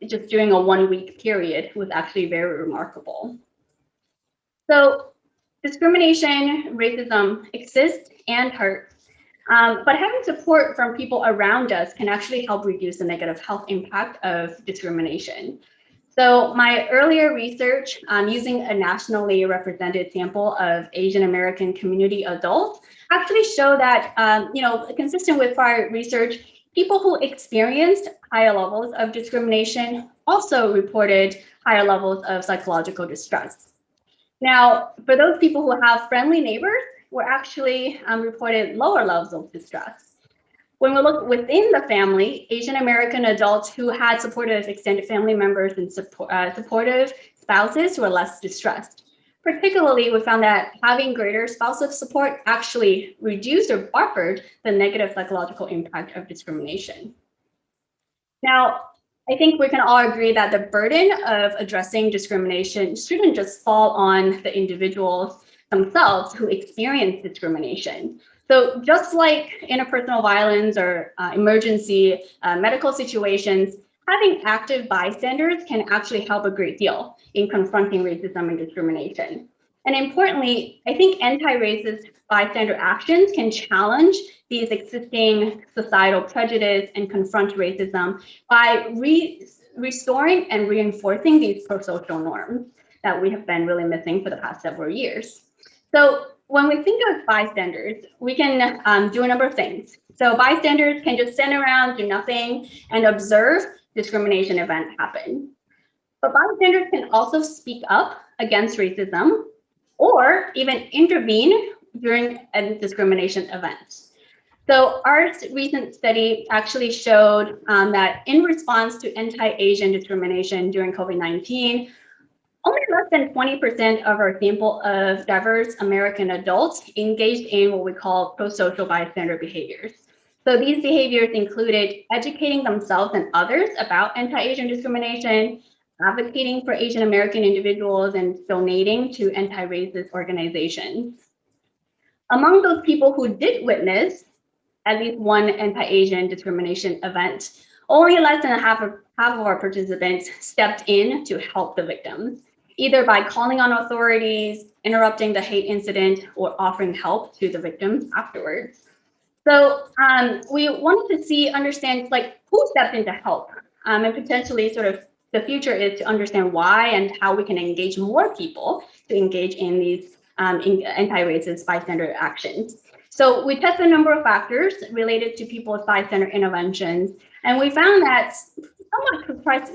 just during a 1-week period was actually very remarkable. So discrimination, racism exists and hurts, but having support from people around us can actually help reduce the negative health impact of discrimination. So my earlier research using a nationally represented sample of Asian American community adults actually show that, consistent with prior research, people who experienced higher levels of discrimination also reported higher levels of psychological distress. Now, for those people who have friendly neighbors, were actually reported lower levels of distress. When we look within the family, Asian American adults who had supportive extended family members and supportive spouses were less distressed. Particularly, we found that having greater spousal support actually reduced or buffered the negative psychological impact of discrimination. Now, I think we can all agree that the burden of addressing discrimination shouldn't just fall on the individuals themselves who experience discrimination. So just like interpersonal violence or emergency medical situations, having active bystanders can actually help a great deal in confronting racism and discrimination. And importantly, I think anti-racist bystander actions can challenge these existing societal prejudice and confront racism by restoring and reinforcing these pro-social norms that we have been really missing for the past several years. So when we think of bystanders, we can do a number of things. So bystanders can just stand around, do nothing, and observe discrimination events happen. But bystanders can also speak up against racism or even intervene during a discrimination event. So our recent study actually showed that in response to anti-Asian discrimination during COVID-19, only less than 20% of our sample of diverse American adults engaged in what we call pro-social bystander behaviors. So these behaviors included educating themselves and others about anti-Asian discrimination, advocating for Asian American individuals, and donating to anti-racist organizations. Among those people who did witness at least one anti-Asian discrimination event, only less than half of our participants stepped in to help the victims, either by calling on authorities, interrupting the hate incident, or offering help to the victims afterwards. So we wanted to understand who stepped in to help, and potentially sort of the future is to understand why and how we can engage more people to engage in these anti-racist bystander actions. So we tested a number of factors related to people's bystander interventions, and we found that somewhat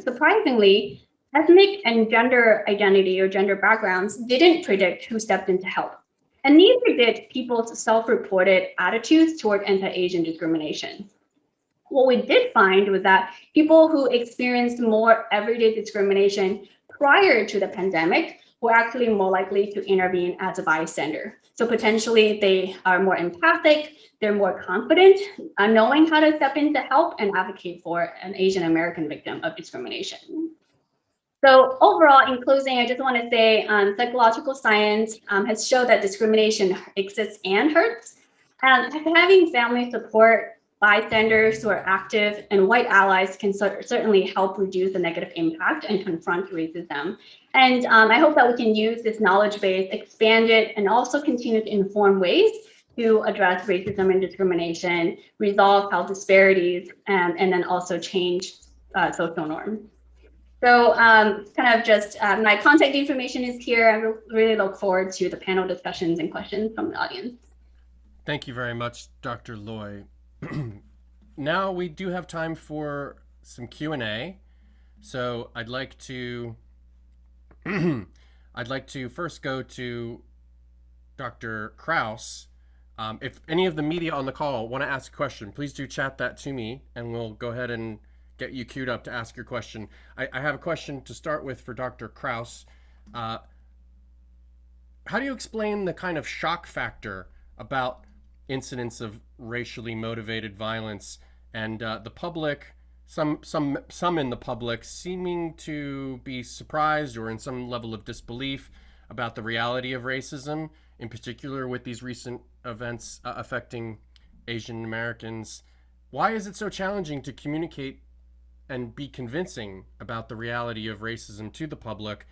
surprisingly, ethnic and gender identity or gender backgrounds didn't predict who stepped in to help. And neither did people's self-reported attitudes toward anti-Asian discrimination. What we did find was that people who experienced more everyday discrimination prior to the pandemic were actually more likely to intervene as a bystander. So potentially they are more empathic, they're more confident, knowing how to step in to help and advocate for an Asian American victim of discrimination. So overall, in closing, I just want to say psychological science has shown that discrimination exists and hurts. Having family support, bystanders who are active, and white allies can certainly help reduce the negative impact and confront racism. And I hope that we can use this knowledge base, expand it, and also continue to inform ways to address racism and discrimination, resolve health disparities, and then also change social norms. So kind of just my contact information is here. I really look forward to the panel discussions and questions from the audience. Thank you very much, Dr. Liu. Now we do have time for some Q&A. So I'd like to first go to Dr. Kraus. If any of the media on the call want to ask a question, please do chat that to me, and we'll go ahead and get you queued up to ask your question. I have a question to start with for Dr. Kraus. How do you explain the kind of shock factor about incidents of racially motivated violence and the public, some in the public seeming to be surprised or in some level of disbelief about the reality of racism, in particular with these recent events affecting Asian Americans? Why is it so challenging to communicate and be convincing about the reality of racism to the public?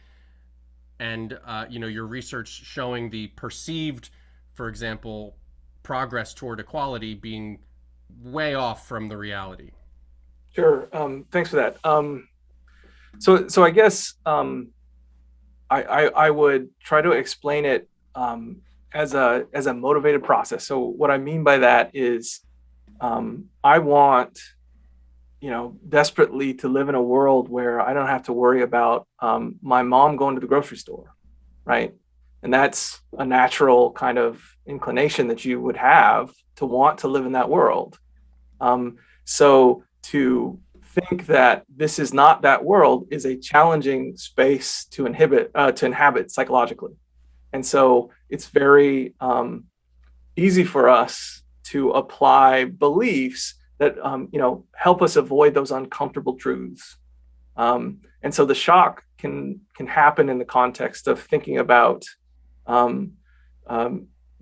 And your research showing the perceived, for example, progress toward equality being way off from the reality. Sure. Thanks for that. So I guess I would try to explain it as a motivated process. So what I mean by that is I want, desperately to live in a world where I don't have to worry about my mom going to the grocery store, right? And that's a natural kind of inclination that you would have to want to live in that world. So to think that this is not that world is a challenging space to inhabit psychologically. And so it's very easy for us to apply beliefs that help us avoid those uncomfortable truths. And so the shock can happen in the context of thinking about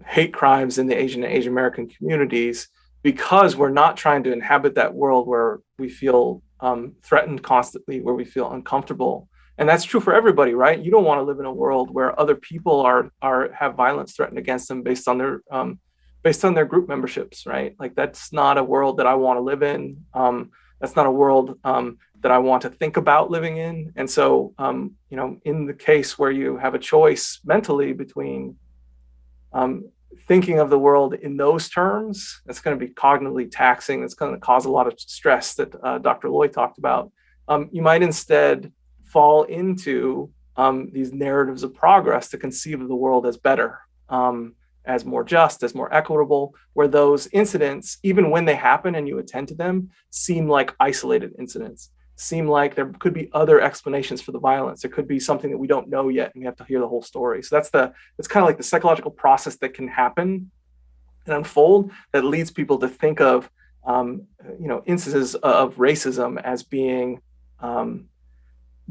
hate crimes in the Asian and Asian American communities, because we're not trying to inhabit that world where we feel threatened constantly, where we feel uncomfortable. And that's true for everybody, right? You don't want to live in a world where other people have violence threatened against them based on their group memberships, right? Like that's not a world that I want to live in. That's not a world that I want to think about living in. And so, in the case where you have a choice mentally between thinking of the world in those terms, that's going to be cognitively taxing. It's going to cause a lot of stress that Dr. Liu talked about. You might instead fall into these narratives of progress to conceive of the world as better, as more just, as more equitable, where those incidents, even when they happen and you attend to them, seem like isolated incidents, seem like there could be other explanations for the violence. There could be something that we don't know yet, and we have to hear the whole story. So that's kind of like the psychological process that can happen and unfold that leads people to think of, instances of racism as being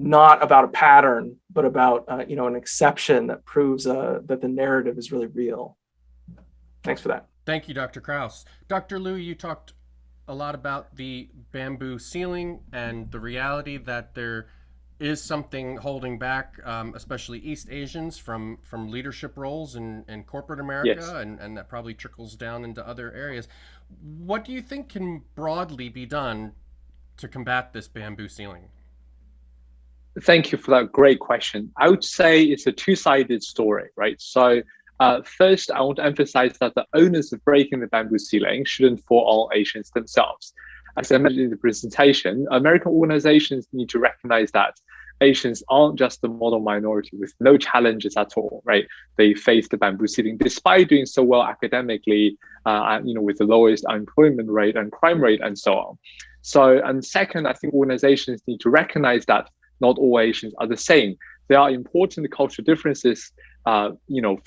not about a pattern, but about an exception that proves that the narrative is really real. Thanks for that. Thank you, Dr. Kraus. Dr. Liu, you talked a lot about the bamboo ceiling and the reality that there is something holding back, especially East Asians from leadership roles in corporate America, yes. and that probably trickles down into other areas. What do you think can broadly be done to combat this bamboo ceiling? Thank you for that great question. I would say it's a two-sided story, right? So First, I want to emphasize that the onus of breaking the bamboo ceiling shouldn't fall on Asians themselves. As I mentioned in the presentation, American organizations need to recognize that Asians aren't just the model minority with no challenges at all, right? They face the bamboo ceiling despite doing so well academically, with the lowest unemployment rate and crime rate and so on. So, and second, I think organizations need to recognize that not all Asians are the same. There are important cultural differences, for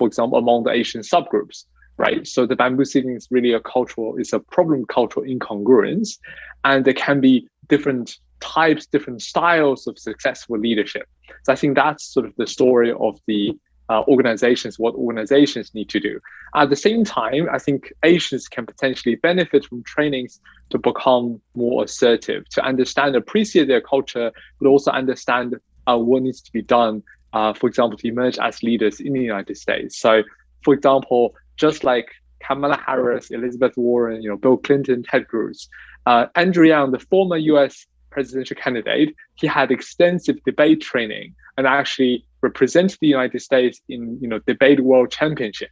example, among the Asian subgroups, right? So the bamboo ceiling is really a cultural incongruence, and there can be different types, different styles of successful leadership. So I think that's sort of the story of the organizations, what organizations need to do. At the same time, I think Asians can potentially benefit from trainings to become more assertive, to understand, appreciate their culture, but also understand what needs to be done, for example, to emerge as leaders in the United States. So, for example, just like Kamala Harris, Elizabeth Warren, Bill Clinton, Ted Cruz, Andrew Yang, the former US presidential candidate, he had extensive debate training and actually represented the United States in debate world championship,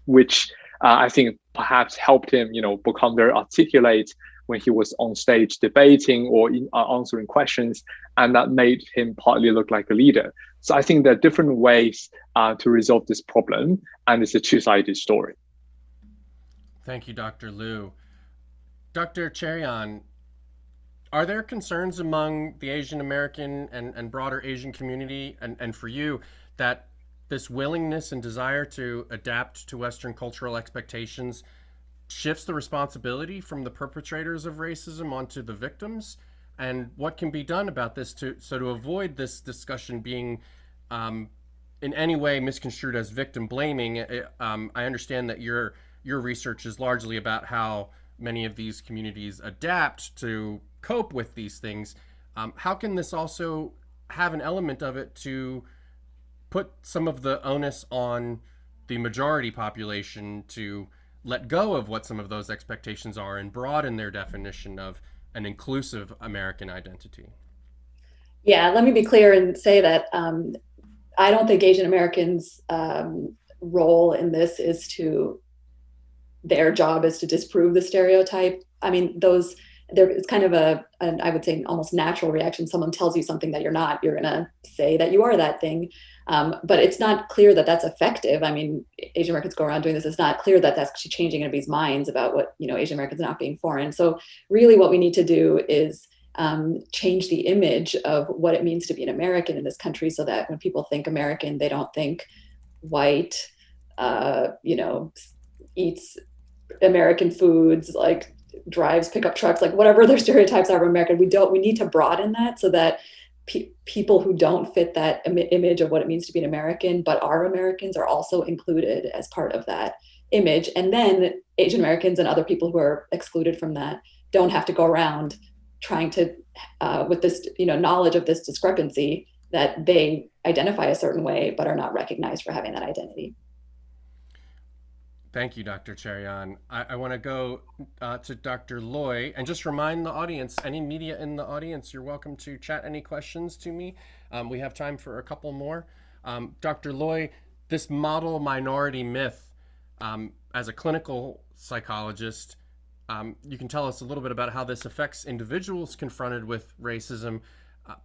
which I think perhaps helped him become very articulate when he was on stage debating or answering questions, and that made him partly look like a leader. So I think there are different ways to resolve this problem, and it's a two-sided story. Thank you, Dr. Liu. Dr. Cheryan, are there concerns among the Asian American and broader Asian community, and for you, that this willingness and desire to adapt to Western cultural expectations shifts the responsibility from the perpetrators of racism onto the victims? And what can be done about this to avoid this discussion being in any way misconstrued as victim blaming? I understand that your research is largely about how many of these communities adapt to cope with these things. How can this also have an element of it to put some of the onus on the majority population to let go of what some of those expectations are and broaden their definition of an inclusive American identity? Yeah, let me be clear and say that I don't think Asian Americans' role in this is their job is to disprove the stereotype. I mean, it's kind of I would say almost natural reaction. Someone tells you something that you're not, you're gonna say that you are that thing. But it's not clear that that's effective. I mean, Asian Americans go around doing this. It's not clear that that's actually changing anybody's minds about what, Asian Americans not being foreign. So really what we need to do is change the image of what it means to be an American in this country, so that when people think American, they don't think white, eats American foods, like drives pickup trucks, like whatever their stereotypes are of American. We need to broaden that so that people who don't fit that image of what it means to be an American, but are Americans, are also included as part of that image. And then Asian Americans and other people who are excluded from that don't have to go around trying to, with this, knowledge of this discrepancy, that they identify a certain way, but are not recognized for having that identity. Thank you, Dr. Cheryan. I want to go to Dr. Liu and just remind the audience, any media in the audience, you're welcome to chat any questions to me. We have time for a couple more. Dr. Liu, this model minority myth, as a clinical psychologist, you can tell us a little bit about how this affects individuals confronted with racism.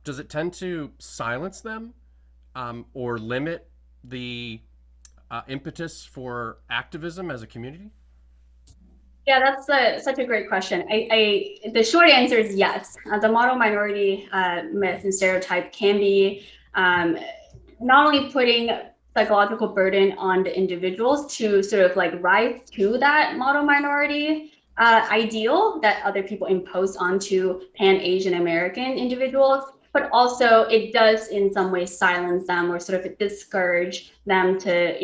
Does it tend to silence them or limit the impetus for activism as a community? Yeah, that's such a great question. The short answer is yes. The model minority myth and stereotype can be not only putting psychological burden on the individuals to sort of like rise to that model minority ideal that other people impose onto Pan-Asian American individuals, but also it does in some ways silence them or sort of discourage them to,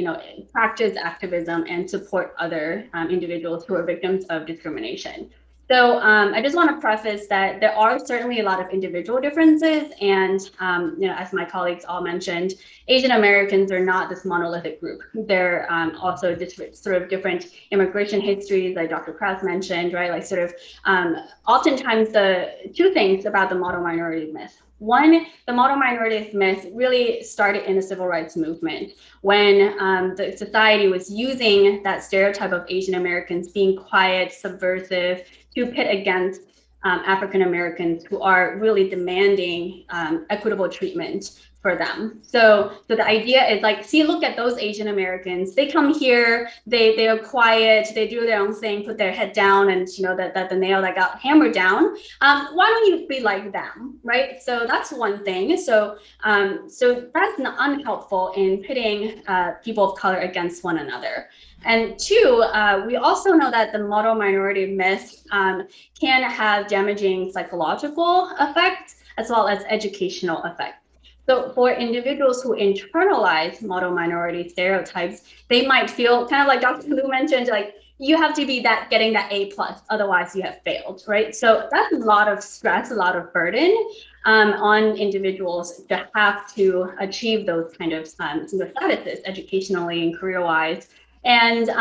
practice activism and support other individuals who are victims of discrimination. So I just want to preface that there are certainly a lot of individual differences, and as my colleagues all mentioned, Asian Americans are not this monolithic group. They're also sort of different immigration histories, like Dr. Kraus mentioned, right? Like sort of oftentimes the two things about the model minority myth. One, the model minorities myth really started in the civil rights movement when the society was using that stereotype of Asian Americans being quiet, subversive, to pit against African Americans who are really demanding equitable treatment for them. So the idea is like, see, look at those Asian Americans. They come here, they are quiet, they do their own thing, put their head down, and that the nail that got hammered down. Why don't you be like them, right? So that's one thing. So that's not unhelpful in pitting people of color against one another. And two, we also know that the model minority myth can have damaging psychological effects as well as educational effects. So for individuals who internalize model minority stereotypes, they might feel kind of like Dr. Liu mentioned, like you have to be getting that A+, otherwise you have failed, right? So that's a lot of stress, a lot of burden on individuals to have to achieve those kind of statuses educationally and career-wise. And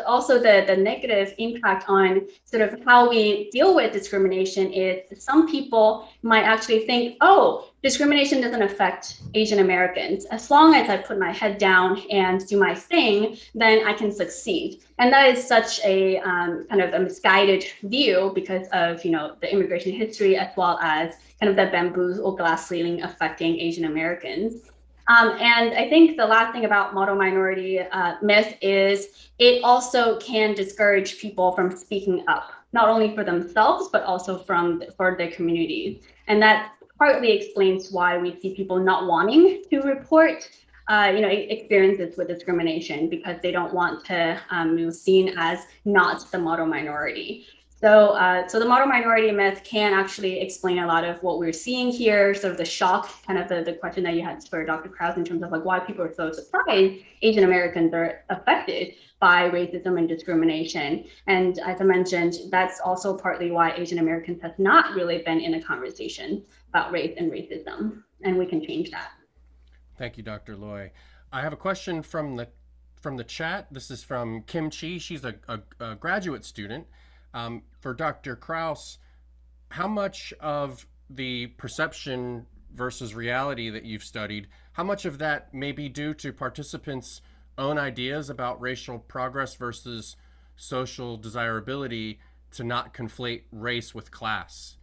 also the negative impact on sort of how we deal with discrimination is some people might actually think, oh, discrimination doesn't affect Asian Americans. As long as I put my head down and do my thing, then I can succeed. And that is such a kind of a misguided view because of the immigration history as well as kind of the bamboo or glass ceiling affecting Asian Americans. And I think the last thing about model minority myth is it also can discourage people from speaking up, not only for themselves, but also for their communities. And that partly explains why we see people not wanting to report experiences with discrimination because they don't want to be seen as not the model minority. So the model minority myth can actually explain a lot of what we're seeing here, sort of the shock, kind of the question that you had for Dr. Kraus in terms of like why people are so surprised Asian Americans are affected by racism and discrimination. And as I mentioned, that's also partly why Asian Americans have not really been in a conversation about race and racism, and we can change that. Thank you, Dr. Loy. I have a question from the chat. This is from Kim Chi. She's a graduate student. For Dr. Kraus, how much of the perception versus reality that you've studied, how much of that may be due to participants' own ideas about racial progress versus social desirability to not conflate race with class?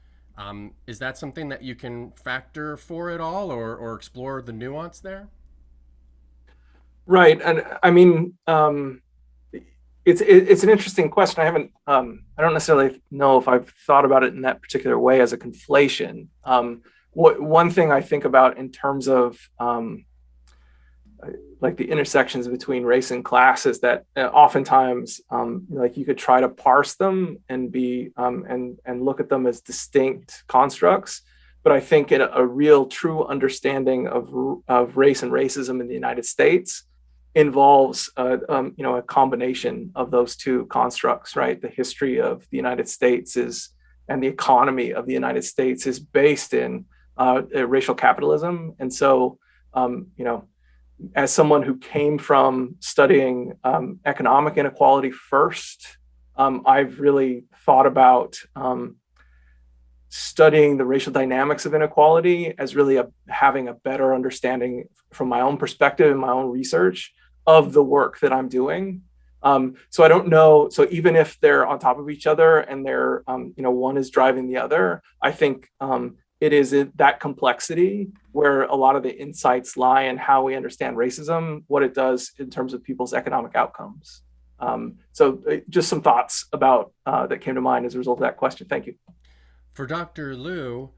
Is that something that you can factor for at all or explore the nuance there? Right. And I mean, it's an interesting question. I don't necessarily know if I've thought about it in that particular way as a conflation. One thing I think about in terms of like the intersections between race and class is that oftentimes like you could try to parse them and be and look at them as distinct constructs. But I think in a real true understanding of race and racism in the United States involves a combination of those two constructs, right? The history of the United States and the economy of the United States is based in racial capitalism. And so, as someone who came from studying economic inequality first, I've really thought about studying the racial dynamics of inequality as really having a better understanding from my own perspective and my own research of the work that I'm doing. So I don't know. So even if they're on top of each other and they're, one is driving the other, I think it is that complexity where a lot of the insights lie in how we understand racism, what it does in terms of people's economic outcomes. So just some thoughts about that came to mind as a result of that question. Thank you. For Dr. Liu,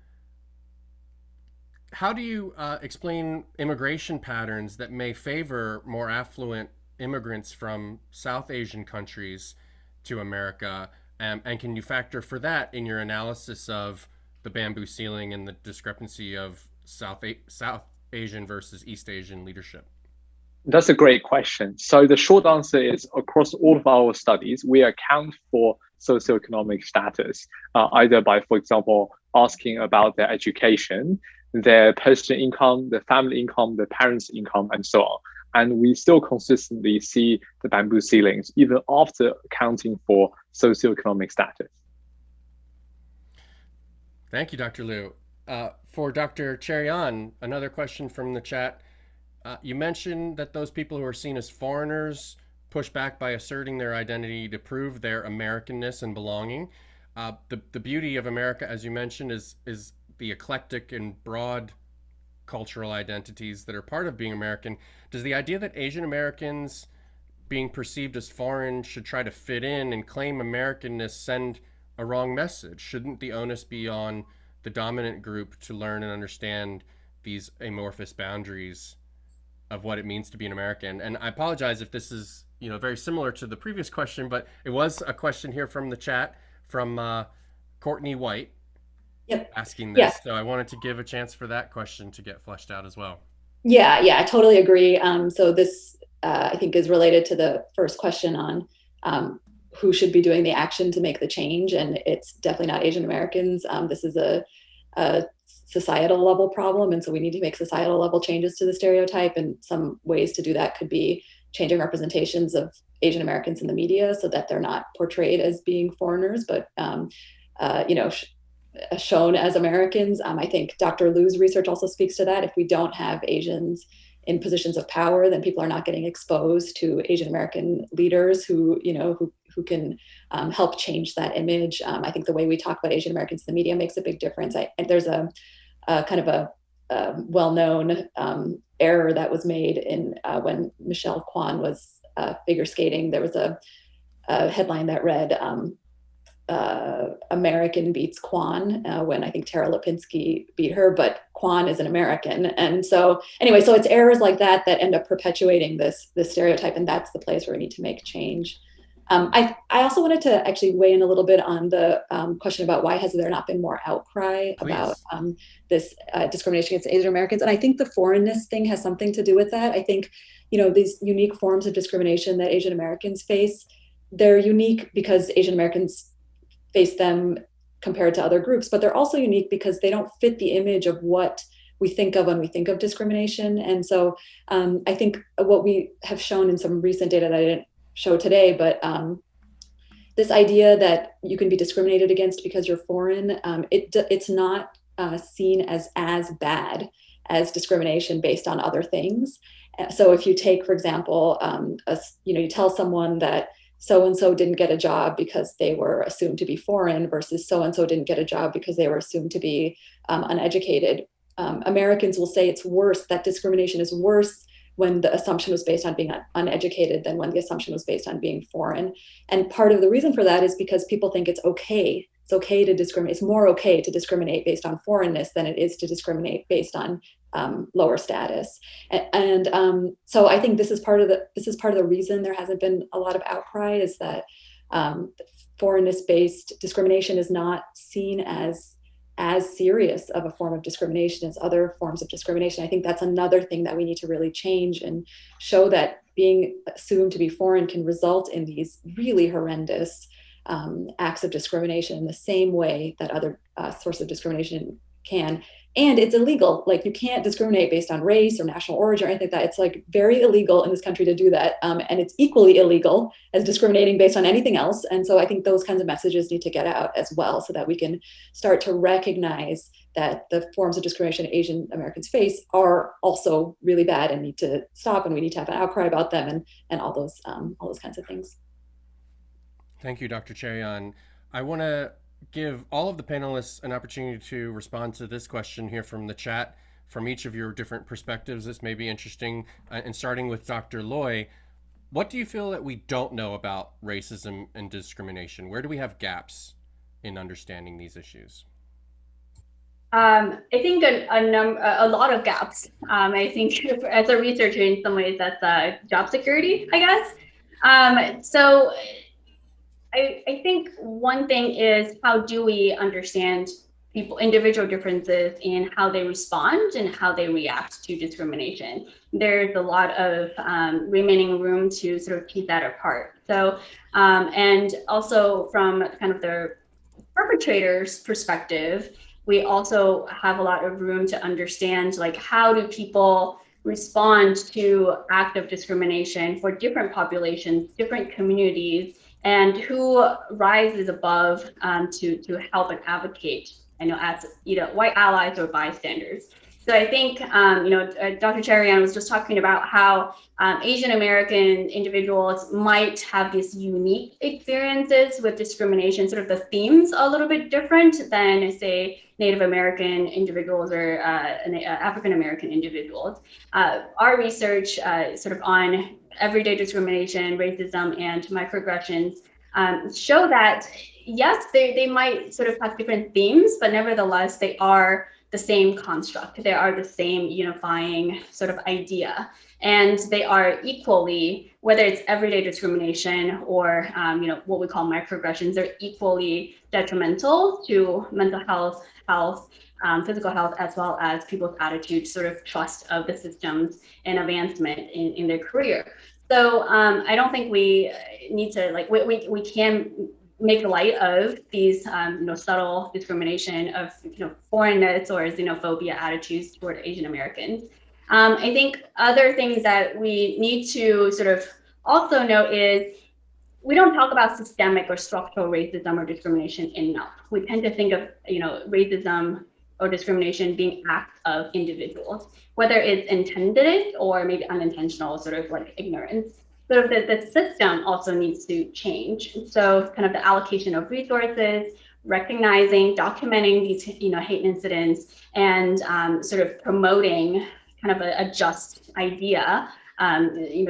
how do you explain immigration patterns that may favor more affluent immigrants from South Asian countries to America? And can you factor for that in your analysis of the bamboo ceiling and the discrepancy of South Asian versus East Asian leadership? That's a great question. So the short answer is across all of our studies, we account for socioeconomic status, either by, for example, asking about their education, their personal income, their family income, their parents' income, and so on. And we still consistently see the bamboo ceilings, even after accounting for socioeconomic status. Thank you, Dr. Liu. For Dr. Cherian, another question from the chat. You mentioned that those people who are seen as foreigners push back by asserting their identity to prove their Americanness and belonging. The beauty of America, as you mentioned, is the eclectic and broad cultural identities that are part of being American. Does the idea that Asian Americans being perceived as foreign should try to fit in and claim Americanness send a wrong message? Shouldn't the onus be on the dominant group to learn and understand these amorphous boundaries of what it means to be an American? And I apologize if this is, very similar to the previous question, but it was a question here from the chat from Courtney White. Yep. Asking this. So I wanted to give a chance for that question to get fleshed out as well. Yeah, I totally agree. So this, I think, is related to the first question on who should be doing the action to make the change. And it's definitely not Asian Americans. This is a societal level problem. And so we need to make societal level changes to the stereotype. And some ways to do that could be changing representations of Asian Americans in the media so that they're not portrayed as being foreigners, but shown as Americans. I think Dr. Liu's research also speaks to that. If we don't have Asians in positions of power, then people are not getting exposed to Asian American leaders who can help change that image. I think the way we talk about Asian Americans in the media makes a big difference. There's a kind of a well-known error that was made in when Michelle Kwan was figure skating. There was a headline that read, American beats Kwan, when I think Tara Lipinski beat her, but Kwan is an American. And so anyway, so it's errors like that end up perpetuating this stereotype, and that's the place where we need to make change. I also wanted to actually weigh in a little bit on the question about why has there not been more outcry about this discrimination against Asian Americans. And I think the foreignness thing has something to do with that. I think, these unique forms of discrimination that Asian Americans face, they're unique because Asian Americans face them compared to other groups, but they're also unique because they don't fit the image of what we think of when we think of discrimination. And so I think what we have shown in some recent data that I didn't show today, but this idea that you can be discriminated against because you're foreign, it's not seen as bad as discrimination based on other things. So if you take, for example, you tell someone that so-and-so didn't get a job because they were assumed to be foreign versus so-and-so didn't get a job because they were assumed to be uneducated. Americans will say it's worse, that discrimination is worse when the assumption was based on being uneducated than when the assumption was based on being foreign. And part of the reason for that is because people think it's okay. It's okay to discriminate. It's more okay to discriminate based on foreignness than it is to discriminate based on lower status. And so I think this is part of the reason there hasn't been a lot of outcry, is that foreignness-based discrimination is not seen as serious of a form of discrimination as other forms of discrimination. I think that's another thing that we need to really change and show that being assumed to be foreign can result in these really horrendous acts of discrimination in the same way that other sorts of discrimination can. And it's illegal. Like, you can't discriminate based on race or national origin or anything like that. It's like very illegal in this country to do that. And it's equally illegal as discriminating based on anything else. And so I think those kinds of messages need to get out as well, so that we can start to recognize that the forms of discrimination Asian Americans face are also really bad and need to stop, and we need to have an outcry about them and all those kinds of things. Thank you, Dr. Cherian. I want to give all of the panelists an opportunity to respond to this question here from the chat, from each of your different perspectives. This may be interesting. And starting with Dr. Liu, what do you feel that we don't know about racism and discrimination? Where do we have gaps in understanding these issues? I think a lot of gaps. I think as a researcher, in some ways, that's job security, I guess. So I think one thing is, how do we understand individual differences in how they respond and how they react to discrimination? There's a lot of remaining room to sort of keep that apart. So, and also from kind of the perpetrator's perspective, we also have a lot of room to understand, like, how do people respond to act of discrimination for different populations, different communities, and who rises above to help and advocate as white allies or bystanders. So I think, Dr. Cherian was just talking about how Asian American individuals might have these unique experiences with discrimination, sort of the themes a little bit different than, say, Native American individuals or African American individuals. Our research sort of on everyday discrimination, racism, and microaggressions show that, yes, they might sort of have different themes, but nevertheless, they are the same construct. They are the same unifying sort of idea. And they are equally, whether it's everyday discrimination or what we call microaggressions, they're equally detrimental to mental health, physical health, as well as people's attitude, sort of trust of the systems and advancement in their career. So I don't think we need to, we can make light of these subtle discrimination of foreignness or xenophobia attitudes toward Asian Americans. I think other things that we need to sort of also note is we don't talk about systemic or structural racism or discrimination enough. We tend to think of racism or discrimination being acts of individuals, whether it's intended or maybe unintentional, sort of like ignorance. So the system also needs to change. So kind of the allocation of resources, recognizing, documenting these hate incidents, and sort of promoting kind of a just idea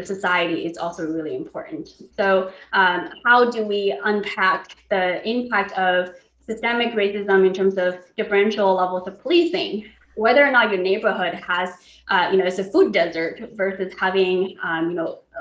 society is also really important. So how do we unpack the impact of systemic racism in terms of differential levels of policing? Whether or not your neighborhood has, it's a food desert versus having,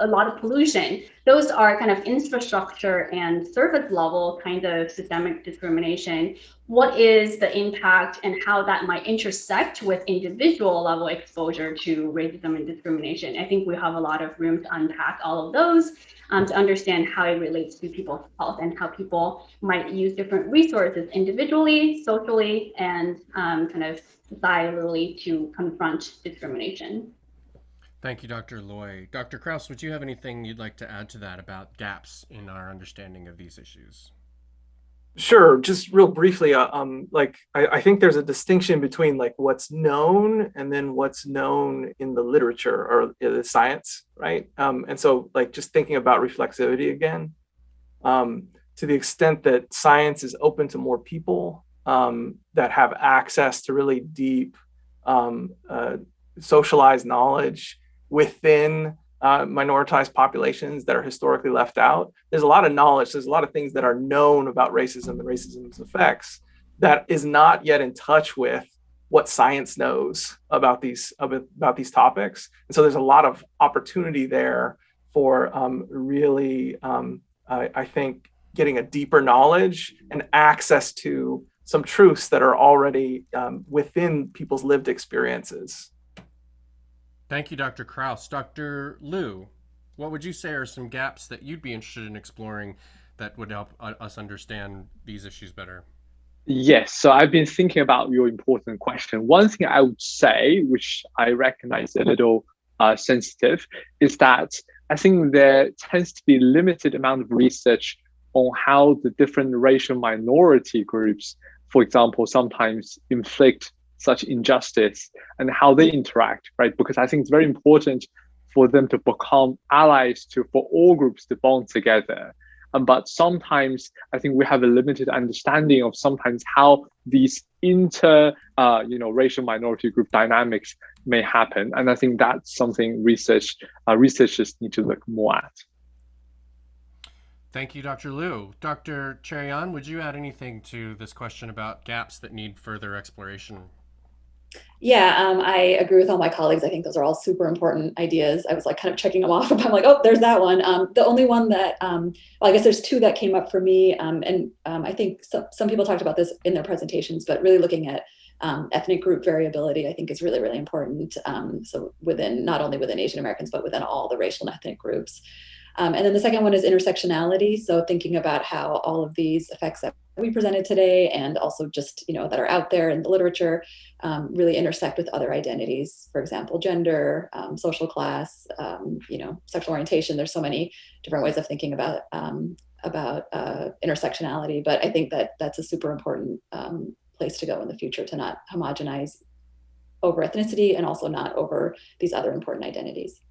a lot of pollution. Those are kind of infrastructure and surface level kind of systemic discrimination. What is the impact and how that might intersect with individual level exposure to racism and discrimination? I think we have a lot of room to unpack all of those to understand how it relates to people's health and how people might use different resources individually, socially, and kind of societally to confront discrimination. Thank you, Dr. Loy. Dr. Kraus, would you have anything you'd like to add to that about gaps in our understanding of these issues? Sure. Just real briefly, I think there's a distinction between like what's known and then what's known in the literature or the science, right? And so like just thinking about reflexivity again, to the extent that science is open to more people that have access to really deep socialized knowledge within minoritized populations that are historically left out. There's a lot of knowledge, there's a lot of things that are known about racism and racism's effects that is not yet in touch with what science knows about these topics. And so there's a lot of opportunity there for really, I think, getting a deeper knowledge and access to some truths that are already within people's lived experiences. Thank you, Dr. Kraus. Dr. Liu, what would you say are some gaps that you'd be interested in exploring that would help us understand these issues better? Yes, so I've been thinking about your important question. One thing I would say, which I recognize a little sensitive, is that I think there tends to be limited amount of research on how the different racial minority groups, for example, sometimes inflict such injustice and how they interact, right? Because I think it's very important for them to become allies for all groups to bond together. But sometimes I think we have a limited understanding of sometimes how these racial minority group dynamics may happen. And I think that's something researchers need to look more at. Thank you, Dr. Liu. Dr. Cheryan, would you add anything to this question about gaps that need further exploration? Yeah, I agree with all my colleagues. I think those are all super important ideas. I was like kind of checking them off. I'm like, oh, there's that one. The only one that, well, I guess there's two that came up for me. And I think some people talked about this in their presentations, but really looking at ethnic group variability, I think is really, really important. So not only within Asian Americans, but within all the racial and ethnic groups. And then the second one is intersectionality. So thinking about how all of these effects that we presented today and also just, that are out there in the literature really intersect with other identities, for example, gender, social class, sexual orientation. There's so many different ways of thinking about intersectionality, but I think that that's a super important place to go in the future, to not homogenize over ethnicity and also not over these other important identities.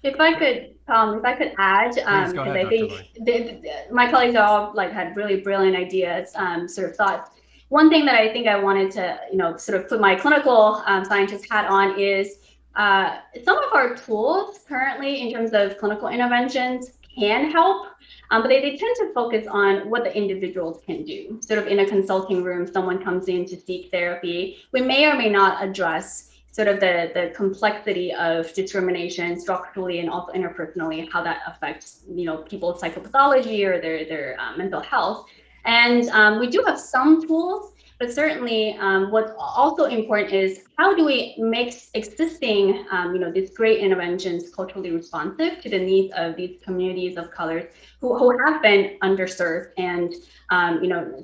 If I could add, Please go ahead, I think my colleagues all like had really brilliant ideas, sort of thoughts. One thing that I think I wanted to, sort of put my clinical scientist hat on is some of our tools currently in terms of clinical interventions can help, but they tend to focus on what the individuals can do. Sort of in a consulting room, someone comes in to seek therapy. We may or may not address sort of the complexity of discrimination structurally and also interpersonally, how that affects, people's psychopathology or their mental health. And we do have some tools, but certainly what's also important is how do we make existing, these great interventions culturally responsive to the needs of these communities of colors who have been underserved and,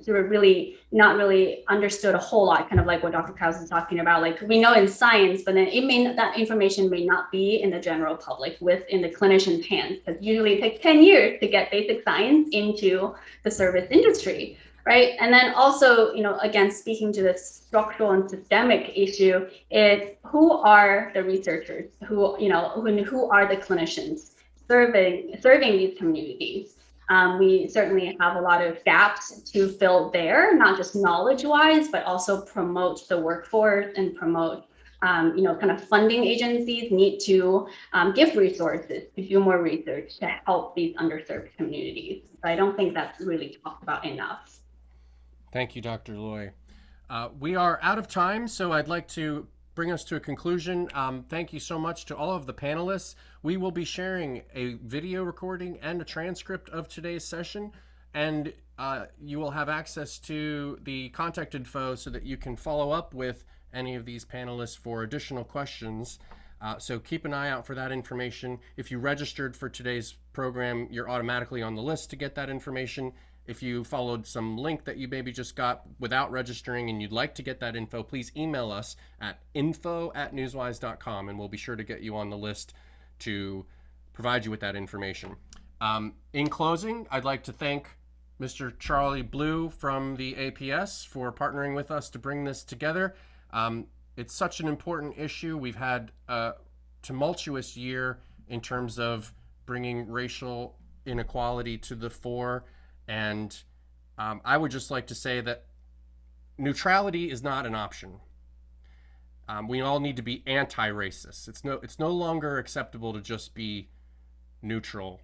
sort of really not really understood a whole lot, kind of like what Dr. Kraus is talking about. Like we know in science, but then that information may not be in the general public within the clinician's hands, because usually it takes 10 years to get basic science into the service industry. Right. And then also, again, speaking to the structural and systemic issue, is who are the researchers, who are the clinicians serving these communities? We certainly have a lot of gaps to fill there, not just knowledge-wise, but also promote the workforce and promote, kind of funding agencies need to give resources to do more research to help these underserved communities. So I don't think that's really talked about enough. Thank you, Dr. Loy. We are out of time, so I'd like to bring us to a conclusion. Thank you so much to all of the panelists. We will be sharing a video recording and a transcript of today's session, and you will have access to the contact info so that you can follow up with any of these panelists for additional questions. So keep an eye out for that information. If you registered for today's program, you're automatically on the list to get that information. If you followed some link that you maybe just got without registering and you'd like to get that info, please email us at info@newswise.com and we'll be sure to get you on the list to provide you with that information. In closing, I'd like to thank Mr. Charlie Blue from the APS for partnering with us to bring this together. It's such an important issue. We've had a tumultuous year in terms of bringing racial inequality to the fore. And I would just like to say that neutrality is not an option. We all need to be anti-racist. It's no longer acceptable to just be neutral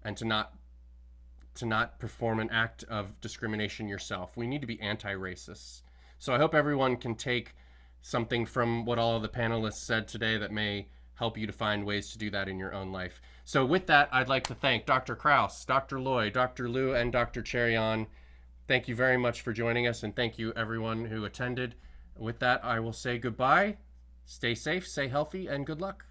and to not perform an act of discrimination yourself. We need to be anti-racist. So I hope everyone can take something from what all of the panelists said today that may help you to find ways to do that in your own life. So with that, I'd like to thank Dr. Kraus, Dr. Loy, Dr. Liu, and Dr. Cheryan. Thank you very much for joining us, and thank you everyone who attended. With that, I will say goodbye. Stay safe, stay healthy, and good luck.